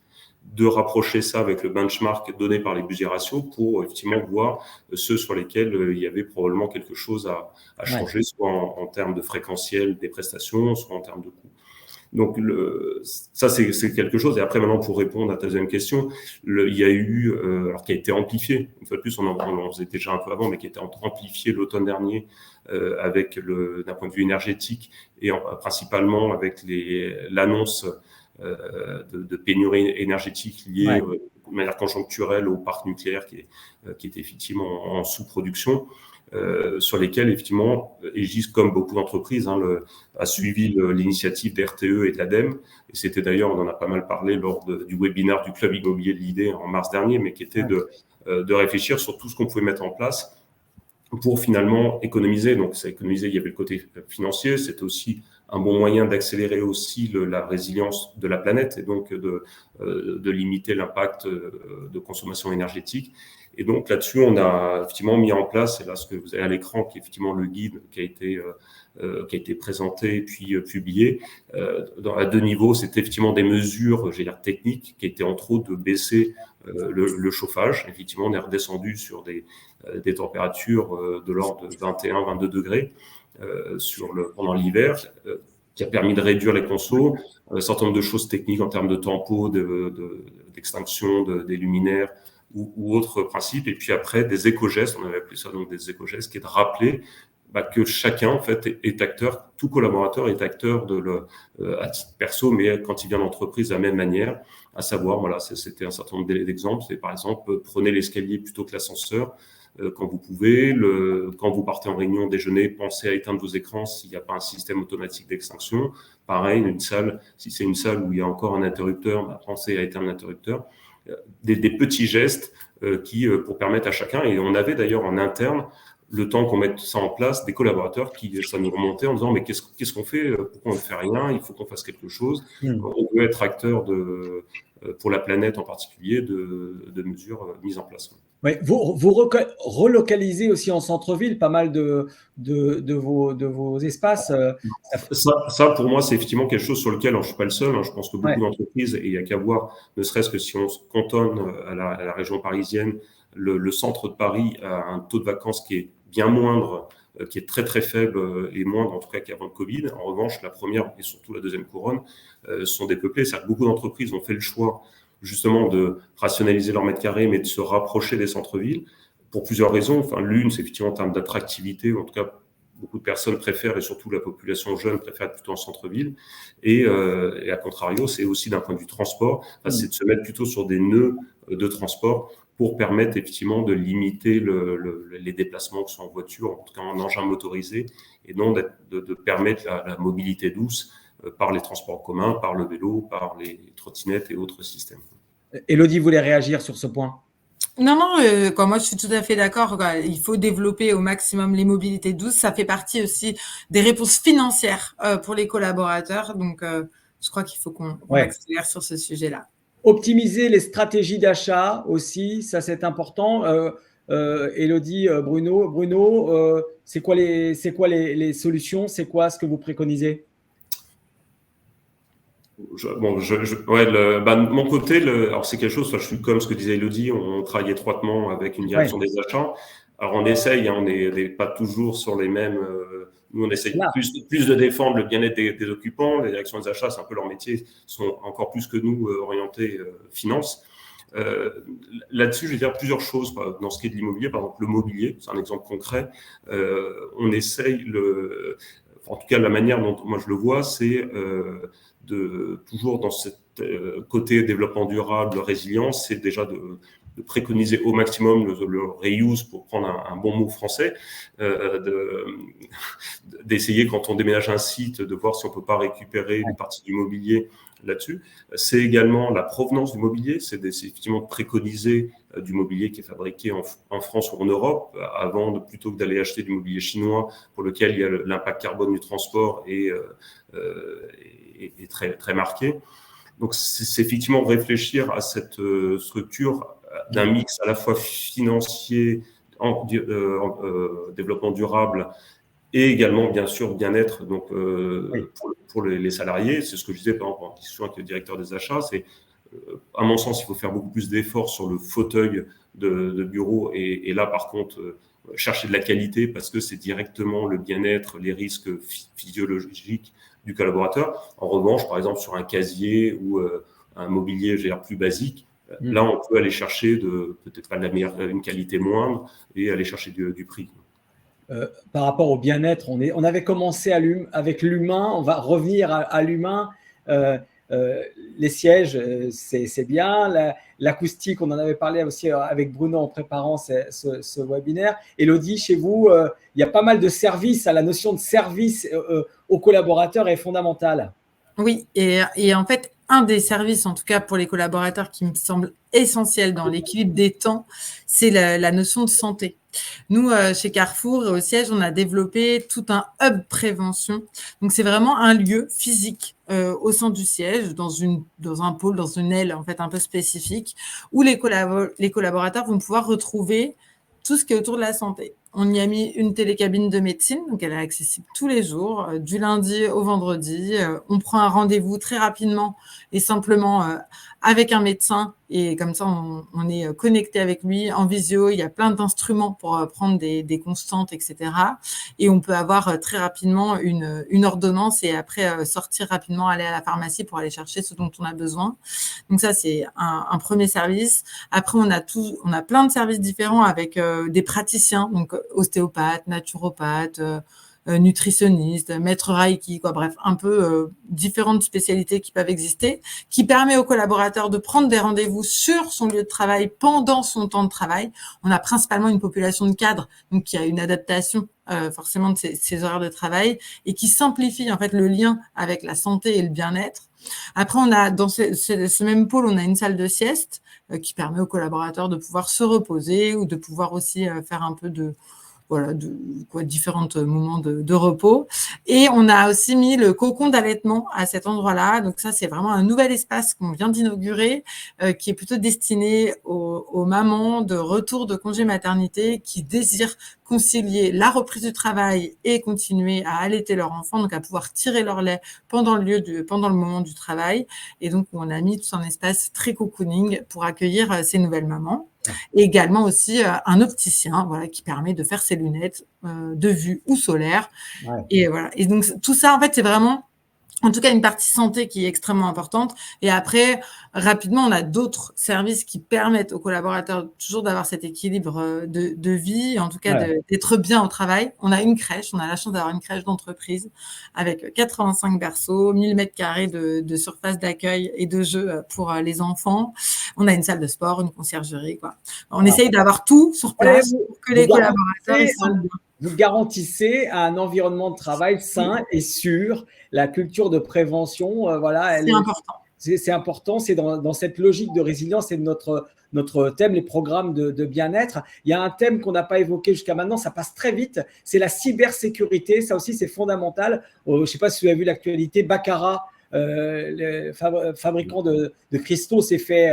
de rapprocher ça avec le benchmark donné par les budgets ratios pour effectivement voir ceux sur lesquels il y avait probablement quelque chose à changer, soit en termes de fréquentiel des prestations, soit en termes de coût. Donc, ça, c'est quelque chose. Et après, maintenant, pour répondre à ta deuxième question, il y a eu, alors qui a été amplifié, une fois de plus, on en faisait déjà un peu avant, mais qui a été amplifié l'automne dernier avec d'un point de vue énergétique et principalement avec l'annonce de pénurie énergétique liée de manière conjoncturelle au parc nucléaire qui est effectivement en sous-production, sur lesquels effectivement Egis, comme beaucoup d'entreprises, a suivi l'initiative d'RTE et de l'ADEME. Et c'était d'ailleurs, on en a pas mal parlé lors du webinaire du Club Immobilier de l'idée en mars dernier, mais qui était de réfléchir sur tout ce qu'on pouvait mettre en place pour finalement économiser. Donc, ça économiser, il y avait le côté financier, c'était aussi un bon moyen d'accélérer aussi la résilience de la planète et donc de limiter l'impact de consommation énergétique. Et donc là-dessus, on a effectivement mis en place, et là ce que vous avez à l'écran, qui est effectivement le guide qui a été présenté et puis publié. À 2 niveaux, c'était effectivement des mesures, techniques, qui étaient entre autres de baisser le chauffage. Effectivement, on est redescendu sur des températures de l'ordre de 21-22 degrés pendant l'hiver, qui a permis de réduire les consos, un certain nombre de choses techniques en termes de tempo, d'extinction des luminaires ou autres principes. Et puis après, des éco-gestes, on avait appelé ça donc des éco-gestes, qui est de rappeler que chacun en fait est acteur, tout collaborateur est acteur à titre perso, mais quand il vient d'entreprise de la même manière, à savoir, voilà, c'était un certain nombre d'exemples. C'est par exemple, prenez l'escalier plutôt que l'ascenseur quand vous pouvez. Quand vous partez en réunion, déjeuner, pensez à éteindre vos écrans s'il n'y a pas un système automatique d'extinction. Pareil, si c'est une salle où il y a encore un interrupteur, pensez à éteindre l'interrupteur. Des petits gestes pour permettre à chacun, et on avait d'ailleurs en interne le temps qu'on mette ça en place, des collaborateurs ça nous remontait en disant mais qu'est-ce qu'on fait? Pourquoi on ne fait rien? Il faut qu'on fasse quelque chose. On veut être acteur pour la planète en particulier de mesures mises en place. Ouais, vous relocalisez aussi en centre-ville pas mal de vos espaces. Ça, pour moi, c'est effectivement quelque chose sur lequel, alors, je ne suis pas le seul, je pense que beaucoup d'entreprises, et il n'y a qu'à voir, ne serait-ce que si on se cantonne à la région parisienne, le centre de Paris a un taux de vacances qui est bien moindre, qui est très très faible et moindre en tout cas qu'avant le Covid. En revanche, la première et surtout la deuxième couronne sont dépeuplées. C'est-à-dire que beaucoup d'entreprises ont fait le choix justement de rationaliser leur mètre carré, mais de se rapprocher des centres-villes pour plusieurs raisons. Enfin, l'une, c'est effectivement en termes d'attractivité, en tout cas, beaucoup de personnes préfèrent, et surtout la population jeune préfère être plutôt en centre-ville. Et à contrario, c'est aussi d'un point de vue transport, c'est de se mettre plutôt sur des nœuds de transport pour permettre effectivement de limiter les déplacements, que ce soit en voiture, en tout cas en engin motorisé, et non de permettre la mobilité douce par les transports en commun, par le vélo, par les trottinettes et autres systèmes. Élodie voulait réagir sur ce point. Non, moi je suis tout à fait d'accord. Il faut développer au maximum les mobilités douces. Ça fait partie aussi des réponses financières pour les collaborateurs. Donc, je crois qu'il faut qu'on accélère sur ce sujet-là. Optimiser les stratégies d'achat aussi, ça c'est important. Élodie, Bruno, c'est quoi les solutions? C'est quoi ce que vous préconisez? De mon côté, alors c'est quelque chose, je suis comme ce que disait Élodie, on travaille étroitement avec une direction des achats. Alors on essaye, on n'est pas toujours sur les mêmes. Nous, on essaye plus de défendre le bien-être des occupants. Les directions des achats, c'est un peu leur métier, sont encore plus que nous orientés finance. Là-dessus, je vais dire plusieurs choses dans ce qui est de l'immobilier. Par exemple, le mobilier, c'est un exemple concret. On essaye, en tout cas la manière dont moi je le vois, c'est toujours dans ce côté développement durable, résilience, c'est déjà de préconiser au maximum le reuse, pour prendre un bon mot français, d'essayer quand on déménage un site, de voir si on peut pas récupérer une partie du mobilier là-dessus. C'est également la provenance du mobilier, c'est effectivement de préconiser du mobilier qui est fabriqué en France ou en Europe, plutôt que d'aller acheter du mobilier chinois pour lequel il y a l'impact carbone du transport est très, très marqué. Donc, c'est effectivement réfléchir à cette structure d'un mix à la fois financier, développement durable, et également, bien sûr, bien-être pour les salariés. C'est ce que je disais, par exemple, en discussion avec le directeur des achats. C'est, à mon sens, il faut faire beaucoup plus d'efforts sur le fauteuil de bureau. Et là, par contre, chercher de la qualité, parce que c'est directement le bien-être, les risques physiologiques du collaborateur. En revanche, par exemple, sur un casier ou un mobilier plus basique, là, on peut aller chercher peut-être pas une qualité moindre et aller chercher du prix. Par rapport au bien-être, on avait commencé avec l'humain, on va revenir à l'humain. Les sièges, c'est bien. L'acoustique, on en avait parlé aussi avec Bruno en préparant ce webinaire. Élodie, chez vous, il y a pas mal de services. La notion de service aux collaborateurs est fondamentale. Oui, et en fait, un des services, en tout cas pour les collaborateurs, qui me semble essentiel dans l'équilibre des temps, c'est la notion de santé. Nous, chez Carrefour et au siège, on a développé tout un hub prévention. Donc, c'est vraiment un lieu physique au sein du siège, dans un pôle, dans une aile en fait un peu spécifique, où les collaborateurs vont pouvoir retrouver tout ce qui est autour de la santé. On y a mis une télécabine de médecine, donc elle est accessible tous les jours, du lundi au vendredi. On prend un rendez-vous très rapidement et simplement avec un médecin, et comme ça, on est connecté avec lui en visio. Il y a plein d'instruments pour prendre des constantes, etc. Et on peut avoir très rapidement une ordonnance et après sortir rapidement, aller à la pharmacie pour aller chercher ce dont on a besoin. Donc ça, c'est un premier service. Après, on a plein de services différents avec des praticiens, donc ostéopathe, naturopathe, nutritionniste, maître Reiki, bref, un peu différentes spécialités qui peuvent exister, qui permet aux collaborateurs de prendre des rendez-vous sur son lieu de travail pendant son temps de travail. On a principalement une population de cadres, donc qui a une adaptation forcément de ces horaires de travail et qui simplifie en fait le lien avec la santé et le bien-être. Après, on a dans ce même pôle, on a une salle de sieste qui permet aux collaborateurs de pouvoir se reposer ou de pouvoir aussi faire un peu voilà, différents moments de repos. Et on a aussi mis le cocon d'allaitement à cet endroit-là. Donc ça, c'est vraiment un nouvel espace qu'on vient d'inaugurer, qui est plutôt destiné aux mamans de retour de congé maternité qui désirent concilier la reprise du travail et continuer à allaiter leur enfant, donc à pouvoir tirer leur lait pendant le moment du travail. Et donc, on a mis tout un espace très cocooning pour accueillir ces nouvelles mamans. Et également aussi un opticien, voilà, qui permet de faire ses lunettes de vue ou solaire. Ouais. Et voilà. Et donc, tout ça, en fait, c'est vraiment, en tout cas, une partie santé qui est extrêmement importante. Et après, rapidement, on a d'autres services qui permettent aux collaborateurs toujours d'avoir cet équilibre de vie, en tout cas d'être bien au travail. On a une crèche, on a la chance d'avoir une crèche d'entreprise avec 85 berceaux, 1000 mètres carrés de surface d'accueil et de jeu pour les enfants. On a une salle de sport, une conciergerie, quoi. On essaye d'avoir tout sur place pour que les collaborateurs ils sont bien. Vous garantissez un environnement de travail sain et sûr, la culture de prévention, voilà. C'est important. C'est important, c'est dans cette logique de résilience et de notre thème, les programmes de bien-être. Il y a un thème qu'on n'a pas évoqué jusqu'à maintenant, ça passe très vite, c'est la cybersécurité. Ça aussi, c'est fondamental. Je ne sais pas si vous avez vu l'actualité, Baccarat, le fabricant de cristaux, s'est fait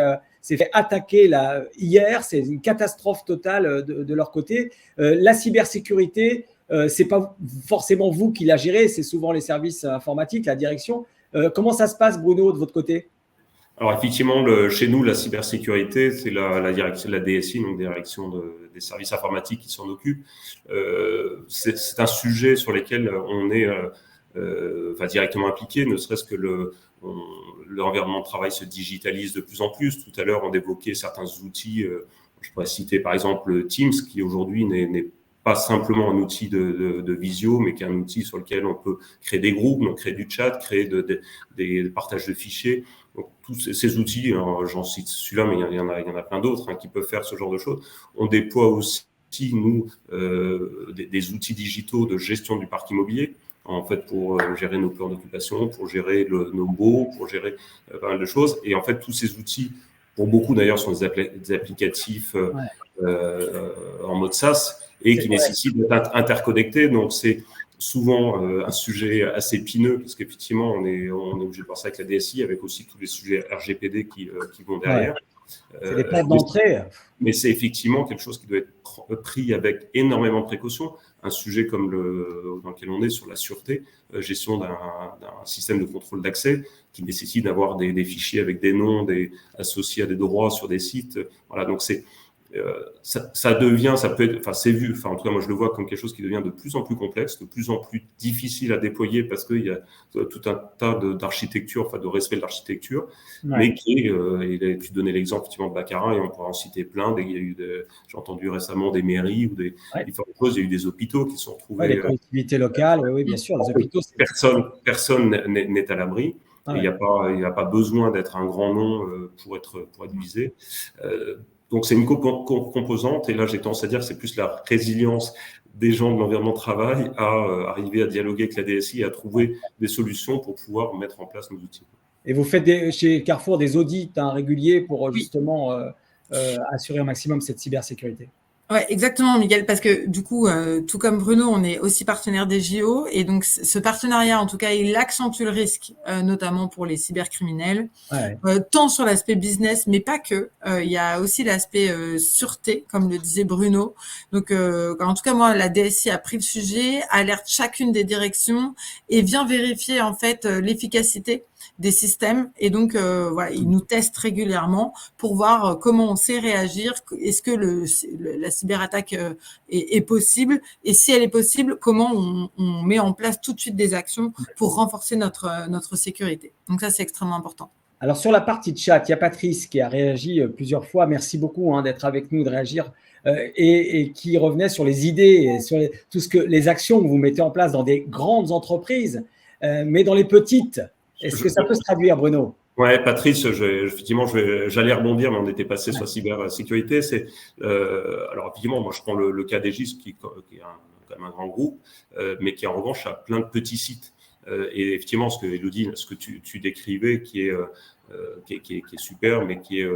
attaquer hier. C'est une catastrophe totale de leur côté. La cybersécurité, c'est pas forcément vous qui la gérez, c'est souvent les services informatiques, la direction. Comment ça se passe, Bruno, de votre côté? Alors effectivement, chez nous, la cybersécurité, c'est la direction de la DSI, donc direction des services informatiques qui s'en occupent. C'est un sujet sur lequel on est directement impliqué, ne serait-ce que l'environnement de travail se digitalise de plus en plus. Tout à l'heure, on évoquait certains outils. Je pourrais citer par exemple Teams, qui aujourd'hui n'est pas simplement un outil de visio, mais qui est un outil sur lequel on peut créer des groupes, donc créer du chat, créer des partages de fichiers. Donc, tous ces outils, j'en cite celui-là, mais il y en a plein d'autres qui peuvent faire ce genre de choses. On déploie aussi, nous, des outils digitaux de gestion du parc immobilier, en fait, pour gérer nos plans d'occupation, pour gérer nos baux, pour gérer pas mal de choses. Et en fait, tous ces outils, pour beaucoup d'ailleurs, sont des applicatifs en mode SaaS et qui nécessitent d'être interconnectés. Donc, c'est souvent un sujet assez épineux parce qu'effectivement, on est obligé de voir ça avec la DSI, avec aussi tous les sujets RGPD qui vont derrière. C'est des portes d'entrée. Mais c'est effectivement quelque chose qui doit être pris avec énormément de précautions. Un sujet comme dans lequel on est sur la sûreté, gestion d'un système de contrôle d'accès qui nécessite d'avoir des fichiers avec des noms associés à des droits sur des sites. Voilà, donc ça devient, ça peut être, c'est vu, en tout cas moi je le vois comme quelque chose qui devient de plus en plus complexe, de plus en plus difficile à déployer parce qu'il y a tout un tas d'architecture, de respect de l'architecture, mais qui tu donnais l'exemple effectivement de Baccarat et on pourra en citer plein. J'ai entendu récemment des mairies ou différentes choses, il y a eu des hôpitaux qui se sont retrouvés. Les collectivités locales, oui, bien sûr, les hôpitaux. Personne n'est à l'abri. Il n'y a pas besoin d'être un grand nom pour être visé. Donc, c'est une composante, et là, j'ai tendance à dire que c'est plus la résilience des gens de l'environnement de travail à arriver à dialoguer avec la DSI et à trouver des solutions pour pouvoir mettre en place nos outils. Et vous faites chez Carrefour des audits réguliers pour justement assurer un maximum cette cybersécurité. Oui, exactement, Miguel, parce que du coup, tout comme Bruno, on est aussi partenaire des JO et donc ce partenariat, en tout cas, il accentue le risque, notamment pour les cybercriminels, tant sur l'aspect business, mais pas que. Il y a aussi l'aspect sûreté, comme le disait Bruno. Donc, en tout cas, moi, la DSI a pris le sujet, alerte chacune des directions et vient vérifier en fait l'efficacité des systèmes et donc ils nous testent régulièrement pour voir comment on sait réagir, est-ce que la cyberattaque est possible et si elle est possible, comment on met en place tout de suite des actions pour renforcer notre sécurité. Donc ça, c'est extrêmement important. Alors sur la partie de chat, il y a Patrice qui a réagi plusieurs fois. Merci beaucoup d'être avec nous, de réagir et qui revenait sur les idées, et sur les actions que vous mettez en place dans des grandes entreprises, mais dans les petites. Est-ce que ça peut se traduire, Bruno? Ouais, Patrice, effectivement, j'allais rebondir, mais on était passé sur la cybersécurité. Alors, effectivement, moi, je prends le cas d'Egis, qui est quand même un grand groupe, mais qui, en revanche, a plein de petits sites. Et effectivement, ce que Élodie, ce que tu décrivais, qui est super, mais qui est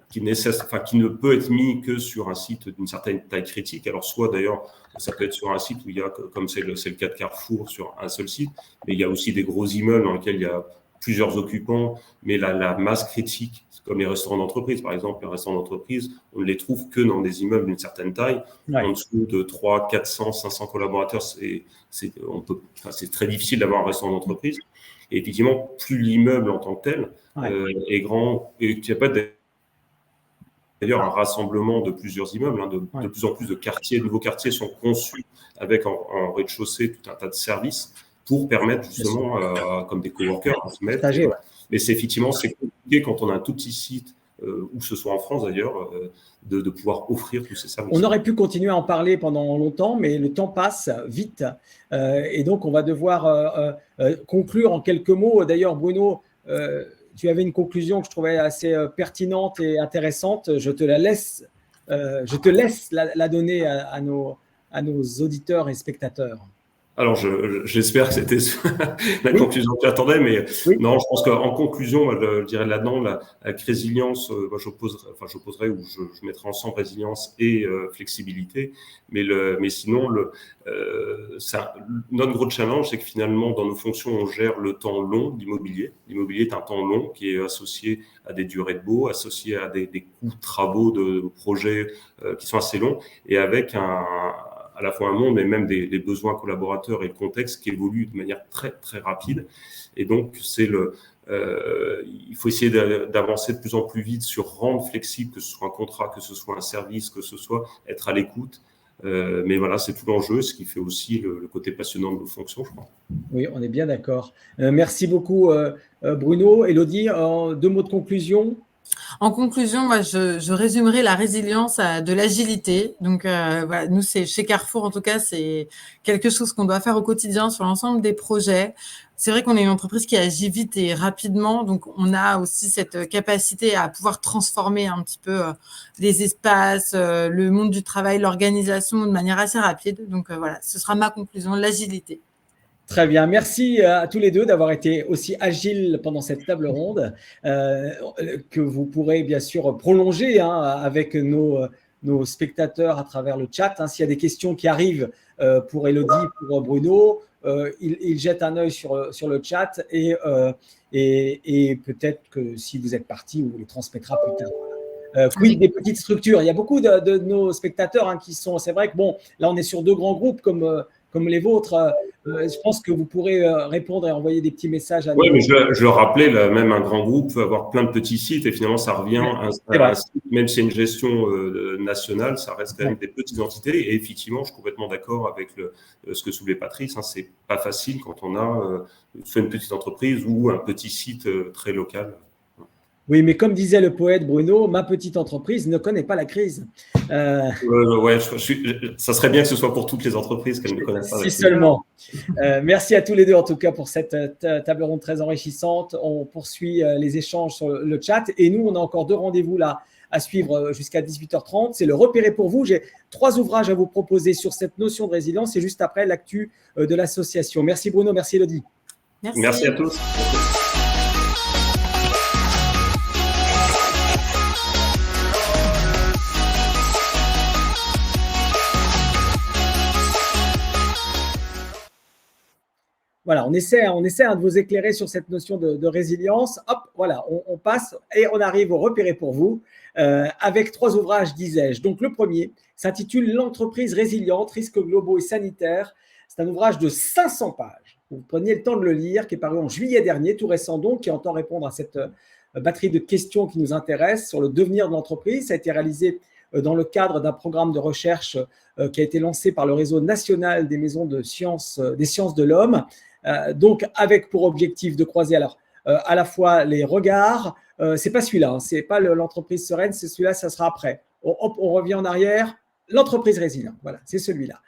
qui ne peut être mis que sur un site d'une certaine taille critique. Alors, soit d'ailleurs, ça peut être sur un site où il y a, comme c'est le cas de Carrefour, sur un seul site, mais il y a aussi des gros immeubles dans lesquels il y a plusieurs occupants, mais la masse critique, comme les restaurants d'entreprise, par exemple, les restaurants d'entreprise, on ne les trouve que dans des immeubles d'une certaine taille. En dessous de 300, 400, 500 collaborateurs, c'est très difficile d'avoir un restaurant d'entreprise. Et effectivement, plus l'immeuble en tant que tel est grand, et qu'il n'y a pas d'ailleurs un rassemblement de plusieurs immeubles, de plus en plus de nouveaux quartiers sont conçus avec en rez-de-chaussée tout un tas de services pour permettre justement, comme des coworkers, à se mettre. Mais c'est compliqué quand on a un tout petit site, où ce soit en France d'ailleurs, de pouvoir offrir tous ces services. On aurait pu continuer à en parler pendant longtemps, mais le temps passe vite. Et donc, on va devoir conclure en quelques mots. D'ailleurs, Bruno, tu avais une conclusion que je trouvais assez pertinente et intéressante. Je te laisse la donner à nos auditeurs et spectateurs. Alors, j'espère que c'était la conclusion que j'attendais, mais non, je pense qu'en conclusion, moi, je dirais là-dedans, avec résilience, moi, j'opposerais ou je mettrais ensemble résilience et flexibilité. Mais sinon, notre gros challenge, c'est que finalement, dans nos fonctions, on gère le temps long d'immobilier. L'immobilier est un temps long qui est associé à des durées de baux, associé à des coûts de travaux, de projets qui sont assez longs, et avec à la fois un monde, mais même des besoins collaborateurs et le contexte qui évolue de manière très, très rapide. Et donc, il faut essayer d'avancer de plus en plus vite sur rendre flexible, que ce soit un contrat, que ce soit un service, que ce soit être à l'écoute. Mais voilà, c'est tout l'enjeu, ce qui fait aussi le côté passionnant de nos fonctions, je crois. Oui, on est bien d'accord. Merci beaucoup, Bruno. Élodie, 2 mots de conclusion. En conclusion, moi, je résumerai la résilience à de l'agilité. Donc, voilà, nous, chez Carrefour, en tout cas, c'est quelque chose qu'on doit faire au quotidien sur l'ensemble des projets. C'est vrai qu'on est une entreprise qui agit vite et rapidement, donc on a aussi cette capacité à pouvoir transformer un petit peu les espaces, le monde du travail, l'organisation de manière assez rapide. Donc, voilà, ce sera ma conclusion, l'agilité. Très bien. Merci à tous les deux d'avoir été aussi agiles pendant cette table ronde, que vous pourrez bien sûr prolonger avec nos spectateurs à travers le chat. S'il y a des questions qui arrivent pour Élodie, pour Bruno, ils jettent un œil sur le chat et peut-être que si vous êtes parti, on vous les transmettra plus tard. Quid des petites structures. Il y a beaucoup de nos spectateurs qui sont… C'est vrai que bon, là, on est sur 2 grands groupes comme les vôtres. Je pense que vous pourrez répondre et envoyer des petits messages à nous. Oui, mais je le rappelais, même un grand groupe peut avoir plein de petits sites et finalement, ça revient à un site, même si c'est une gestion nationale, ça reste quand même des petites entités. Et effectivement, je suis complètement d'accord avec ce que soulevait Patrice. C'est pas facile quand on a soit une petite entreprise ou un petit site très local. Oui, mais comme disait le poète Bruno, ma petite entreprise ne connaît pas la crise. Ouais, ça serait bien que ce soit pour toutes les entreprises qu'elles ne connaissent pas la crise. Si seulement. Merci à tous les deux, en tout cas, pour cette table ronde très enrichissante. On poursuit les échanges sur le chat. Et nous, on a encore 2 rendez-vous là à suivre jusqu'à 18h30. C'est le repérer pour vous. J'ai 3 ouvrages à vous proposer sur cette notion de résilience et juste après l'actu de l'association. Merci Bruno, merci Élodie. Merci à tous. Voilà, on essaie de vous éclairer sur cette notion de résilience. Hop, voilà, on passe et on arrive au repérer pour vous avec 3 ouvrages, disais-je. Donc, le premier s'intitule « L'entreprise résiliente, risques globaux et sanitaires ». C'est un ouvrage de 500 pages. Vous preniez le temps de le lire, qui est paru en juillet dernier, tout récent donc, qui entend répondre à cette batterie de questions qui nous intéressent sur le devenir de l'entreprise. Ça a été réalisé dans le cadre d'un programme de recherche qui a été lancé par le réseau national des maisons des sciences de l'homme. Donc, avec pour objectif de croiser à la fois les regards, c'est pas celui-là, c'est pas l'entreprise sereine, c'est celui-là, ça sera après. On revient en arrière, l'entreprise résiliente, voilà, c'est celui-là.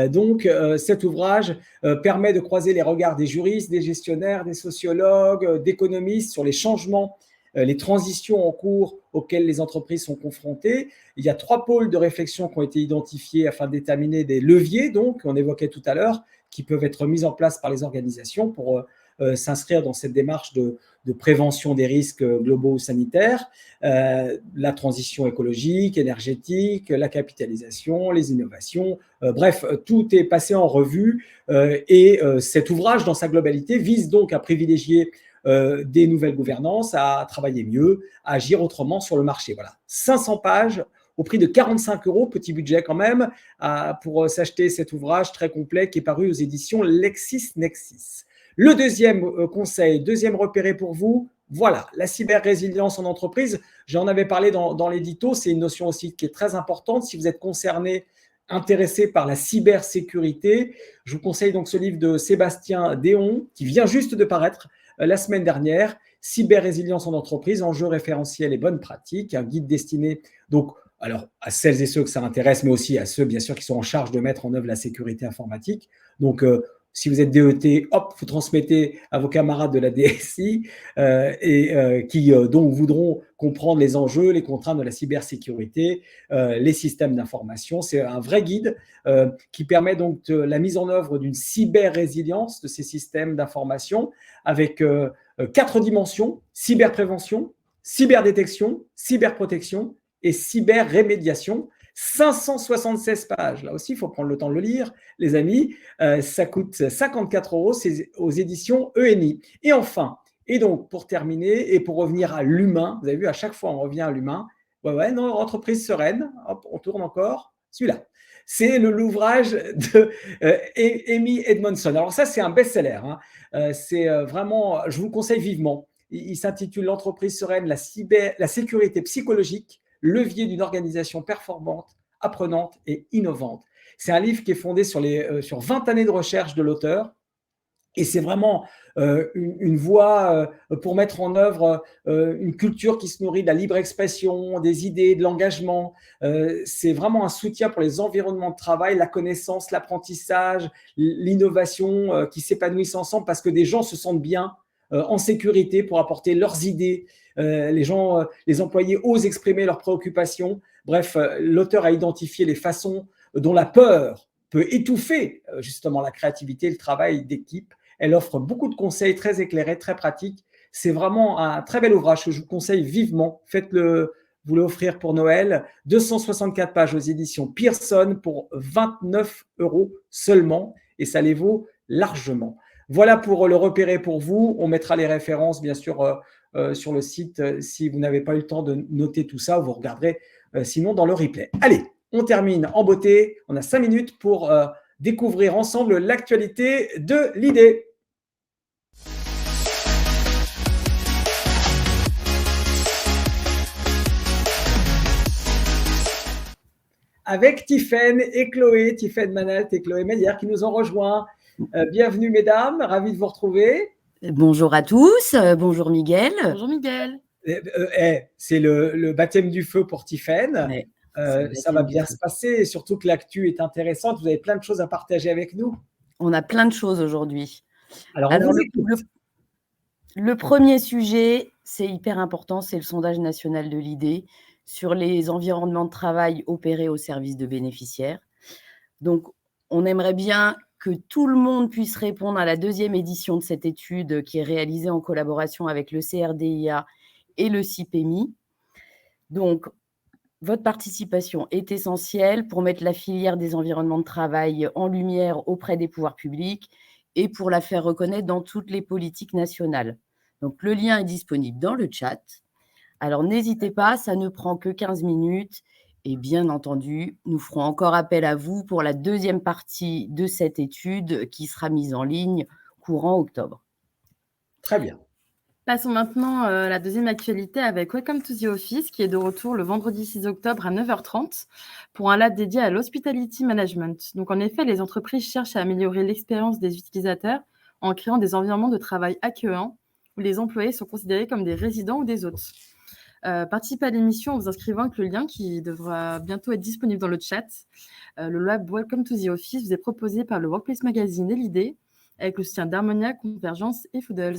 Donc, cet ouvrage permet de croiser les regards des juristes, des gestionnaires, des sociologues, d'économistes sur les changements, les transitions en cours auxquelles les entreprises sont confrontées. Il y a 3 pôles de réflexion qui ont été identifiés afin de déterminer des leviers, donc, on évoquait tout à l'heure, qui peuvent être mis en place par les organisations pour s'inscrire dans cette démarche de prévention des risques globaux sanitaires, la transition écologique, énergétique, la capitalisation, les innovations. Bref, tout est passé en revue et cet ouvrage, dans sa globalité, vise donc à privilégier des nouvelles gouvernances, à travailler mieux, à agir autrement sur le marché. Voilà, 500 pages au prix de 45 €, petit budget quand même, pour s'acheter cet ouvrage très complet qui est paru aux éditions LexisNexis. Le deuxième conseil, deuxième repéré pour vous, voilà, la cyber-résilience en entreprise. J'en avais parlé dans l'édito, c'est une notion aussi qui est très importante. Si vous êtes concerné, intéressé par la cybersécurité, je vous conseille donc ce livre de Sébastien Déon, qui vient juste de paraître la semaine dernière, Cyber-résilience en entreprise, enjeux référentiels et bonnes pratiques, un guide destiné donc alors à celles et ceux que ça intéresse, mais aussi à ceux, bien sûr, qui sont en charge de mettre en œuvre la sécurité informatique. Donc, si vous êtes DET, hop, vous transmettez à vos camarades de la DSI qui donc voudront comprendre les enjeux, les contraintes de la cybersécurité, les systèmes d'information. C'est un vrai guide qui permet donc la mise en œuvre d'une cyber-résilience de ces systèmes d'information avec 4 dimensions: cyberprévention, cyberdétection, cyberprotection et cyber-rémédiation. 576 pages. Là aussi, il faut prendre le temps de le lire, les amis. Ça coûte 54 €, c'est aux éditions ENI. Et enfin, et donc pour terminer et pour revenir à l'humain, vous avez vu, à chaque fois on revient à l'humain. Ouais, non, entreprise sereine. Hop, on tourne encore. Celui-là. C'est l'ouvrage de Amy Edmondson. Alors ça, c'est un best-seller. C'est vraiment, je vous le conseille vivement. Il s'intitule L'entreprise sereine, la sécurité psychologique, levier d'une organisation performante, apprenante et innovante. C'est un livre qui est fondé sur 20 années de recherche de l'auteur. Et c'est vraiment une voie pour mettre en œuvre une culture qui se nourrit de la libre expression, des idées, de l'engagement. C'est vraiment un soutien pour les environnements de travail, la connaissance, l'apprentissage, l'innovation qui s'épanouissent ensemble parce que des gens se sentent bien, en sécurité pour apporter leurs idées. Les employés osent exprimer leurs préoccupations. Bref, l'auteur a identifié les façons dont la peur peut étouffer justement la créativité et le travail d'équipe. Elle offre beaucoup de conseils très éclairés, très pratiques. C'est vraiment un très bel ouvrage que je vous conseille vivement. Faites-le, vous l'offrir pour Noël. 264 pages aux éditions Pearson pour 29 € seulement et ça les vaut largement. Voilà pour le repérer pour vous. On mettra les références, bien sûr, sur le site. Si vous n'avez pas eu le temps de noter tout ça, vous regarderez sinon dans le replay. Allez, on termine en beauté. On a 5 minutes pour découvrir ensemble l'actualité de l'idée. Avec Tiffaine et Chloé, Tiffaine Manalt et Chloé Meyer qui nous ont rejoints. Bienvenue mesdames, ravi de vous retrouver. Bonjour à tous, bonjour Miguel. Bonjour Miguel. C'est le baptême du feu pour Tiffaine. Ouais, ça va bien se passer, surtout que l'actu est intéressante. Vous avez plein de choses à partager avec nous. On a plein de choses aujourd'hui. Alors le premier sujet, c'est hyper important, c'est le sondage national de l'idée sur les environnements de travail opérés au service de bénéficiaires. Donc, on aimerait bien que tout le monde puisse répondre à la deuxième édition de cette étude qui est réalisée en collaboration avec le CRDIA et le CIPEMI. Donc, votre participation est essentielle pour mettre la filière des environnements de travail en lumière auprès des pouvoirs publics et pour la faire reconnaître dans toutes les politiques nationales. Donc, le lien est disponible dans le chat. Alors, n'hésitez pas, ça ne prend que 15 minutes. Et bien entendu, nous ferons encore appel à vous pour la deuxième partie de cette étude qui sera mise en ligne courant octobre. Très bien. Passons maintenant à la deuxième actualité avec Welcome to the Office qui est de retour le vendredi 6 octobre à 9h30 pour un lab dédié à l'hospitality management. Donc en effet, les entreprises cherchent à améliorer l'expérience des utilisateurs en créant des environnements de travail accueillants où les employés sont considérés comme des résidents ou des hôtes. Participez à l'émission en vous inscrivant avec le lien qui devra bientôt être disponible dans le chat. Le lab Welcome to the Office vous est proposé par le Workplace Magazine et l'idée avec le soutien d'Harmonia, Convergence et Foodles.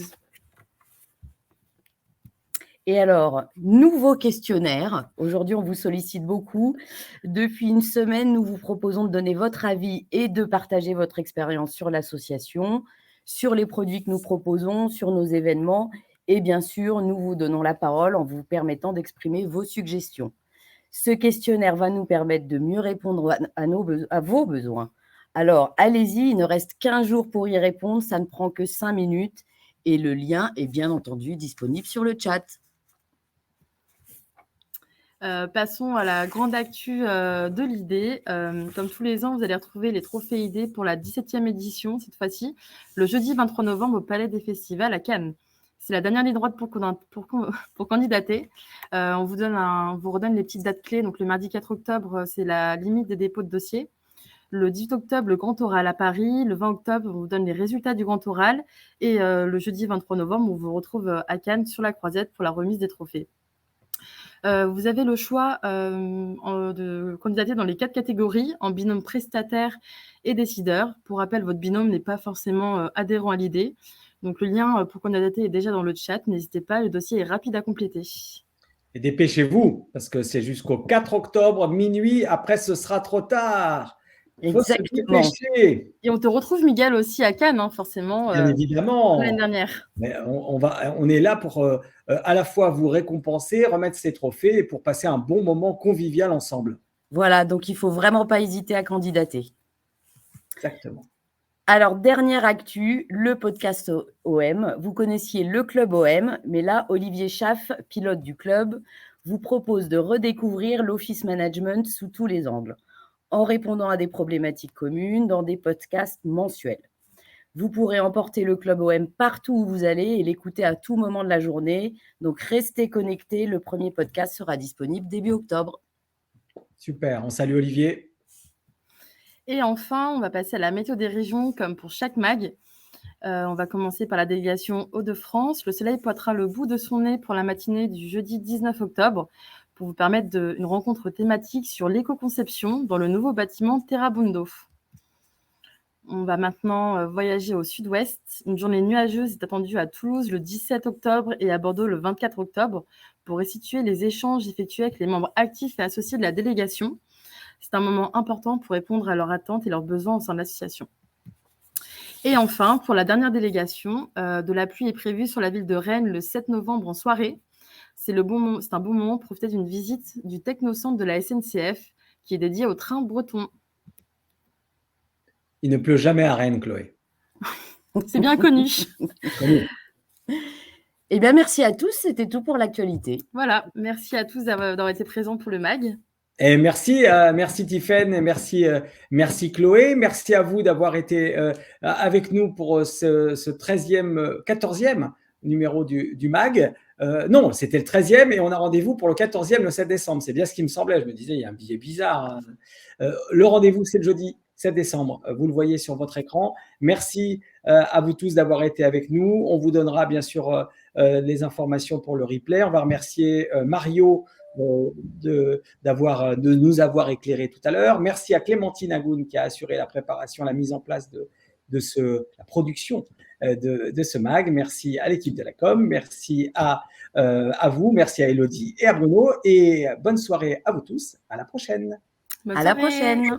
Et alors, nouveau questionnaire. Aujourd'hui, on vous sollicite beaucoup. Depuis une semaine, nous vous proposons de donner votre avis et de partager votre expérience sur l'association, sur les produits que nous proposons, sur nos événements. Et bien sûr, nous vous donnons la parole en vous permettant d'exprimer vos suggestions. Ce questionnaire va nous permettre de mieux répondre à vos besoins. Alors, allez-y, il ne reste qu'1 jour pour y répondre, ça ne prend que 5 minutes et le lien est bien entendu disponible sur le chat. Passons à la grande actu de l'ID. Comme tous les ans, vous allez retrouver les trophées ID pour la 17e édition, cette fois-ci, le jeudi 23 novembre au Palais des Festivals à Cannes. C'est la dernière ligne droite pour candidater. On vous redonne les petites dates clés. Donc, le mardi 4 octobre, c'est la limite des dépôts de dossiers. Le 18 octobre, le grand oral à Paris. Le 20 octobre, on vous donne les résultats du grand oral. Et le jeudi 23 novembre, on vous retrouve à Cannes sur la Croisette pour la remise des trophées. Vous avez le choix de candidater dans les 4 catégories, en binôme prestataire et décideur. Pour rappel, votre binôme n'est pas forcément adhérent à l'idée. Donc, le lien pour candidater est déjà dans le chat. N'hésitez pas, le dossier est rapide à compléter. Et dépêchez-vous, parce que c'est jusqu'au 4 octobre, minuit. Après, ce sera trop tard. Il faut se dépêcher. Et on te retrouve, Miguel, aussi à Cannes, hein, forcément. Bien évidemment. L'année dernière. Mais on est là pour à la fois vous récompenser, remettre ces trophées et pour passer un bon moment convivial ensemble. Voilà, donc il ne faut vraiment pas hésiter à candidater. Exactement. Alors, dernière actu, le podcast OM. Vous connaissiez le club OM, mais là, Olivier Schaff, pilote du club, vous propose de redécouvrir l'office management sous tous les angles, en répondant à des problématiques communes dans des podcasts mensuels. Vous pourrez emporter le Club OM partout où vous allez et l'écouter à tout moment de la journée. Donc, restez connectés. Le premier podcast sera disponible début octobre. Super. On salue Olivier. Et enfin, on va passer à la météo des régions comme pour chaque mag. On va commencer par la délégation Hauts-de-France. Le soleil pointera le bout de son nez pour la matinée du jeudi 19 octobre pour vous permettre une rencontre thématique sur l'éco-conception dans le nouveau bâtiment Terrabundo. On va maintenant voyager au sud-ouest. Une journée nuageuse est attendue à Toulouse le 17 octobre et à Bordeaux le 24 octobre pour restituer les échanges effectués avec les membres actifs et associés de la délégation. C'est un moment important pour répondre à leurs attentes et leurs besoins au sein de l'association. Et enfin, pour la dernière délégation, de la pluie est prévue sur la ville de Rennes le 7 novembre en soirée. C'est un bon moment pour profiter d'une visite du technocentre de la SNCF qui est dédié au train breton. Il ne pleut jamais à Rennes, Chloé. C'est bien connu. Eh bien, merci à tous. C'était tout pour l'actualité. Voilà, merci à tous d'avoir été présents pour le MAG. Et merci Tiffaine, et merci Chloé, merci à vous d'avoir été avec nous pour ce 14e numéro du MAG. Non, c'était le 13e et on a rendez-vous pour le 14e le 7 décembre. C'est bien ce qui me semblait. Je me disais, il y a un billet bizarre. Le rendez-vous, c'est le jeudi 7 décembre. Vous le voyez sur votre écran. Merci à vous tous d'avoir été avec nous. On vous donnera bien sûr les informations pour le replay. On va remercier Mario de nous avoir éclairé tout à l'heure. Merci à Clémentine Agoun qui a assuré la préparation, la mise en place de la production de ce mag. Merci à l'équipe de la com, merci à vous, merci à Elodie et à Bruno et bonne soirée à vous tous. À la prochaine. À la prochaine.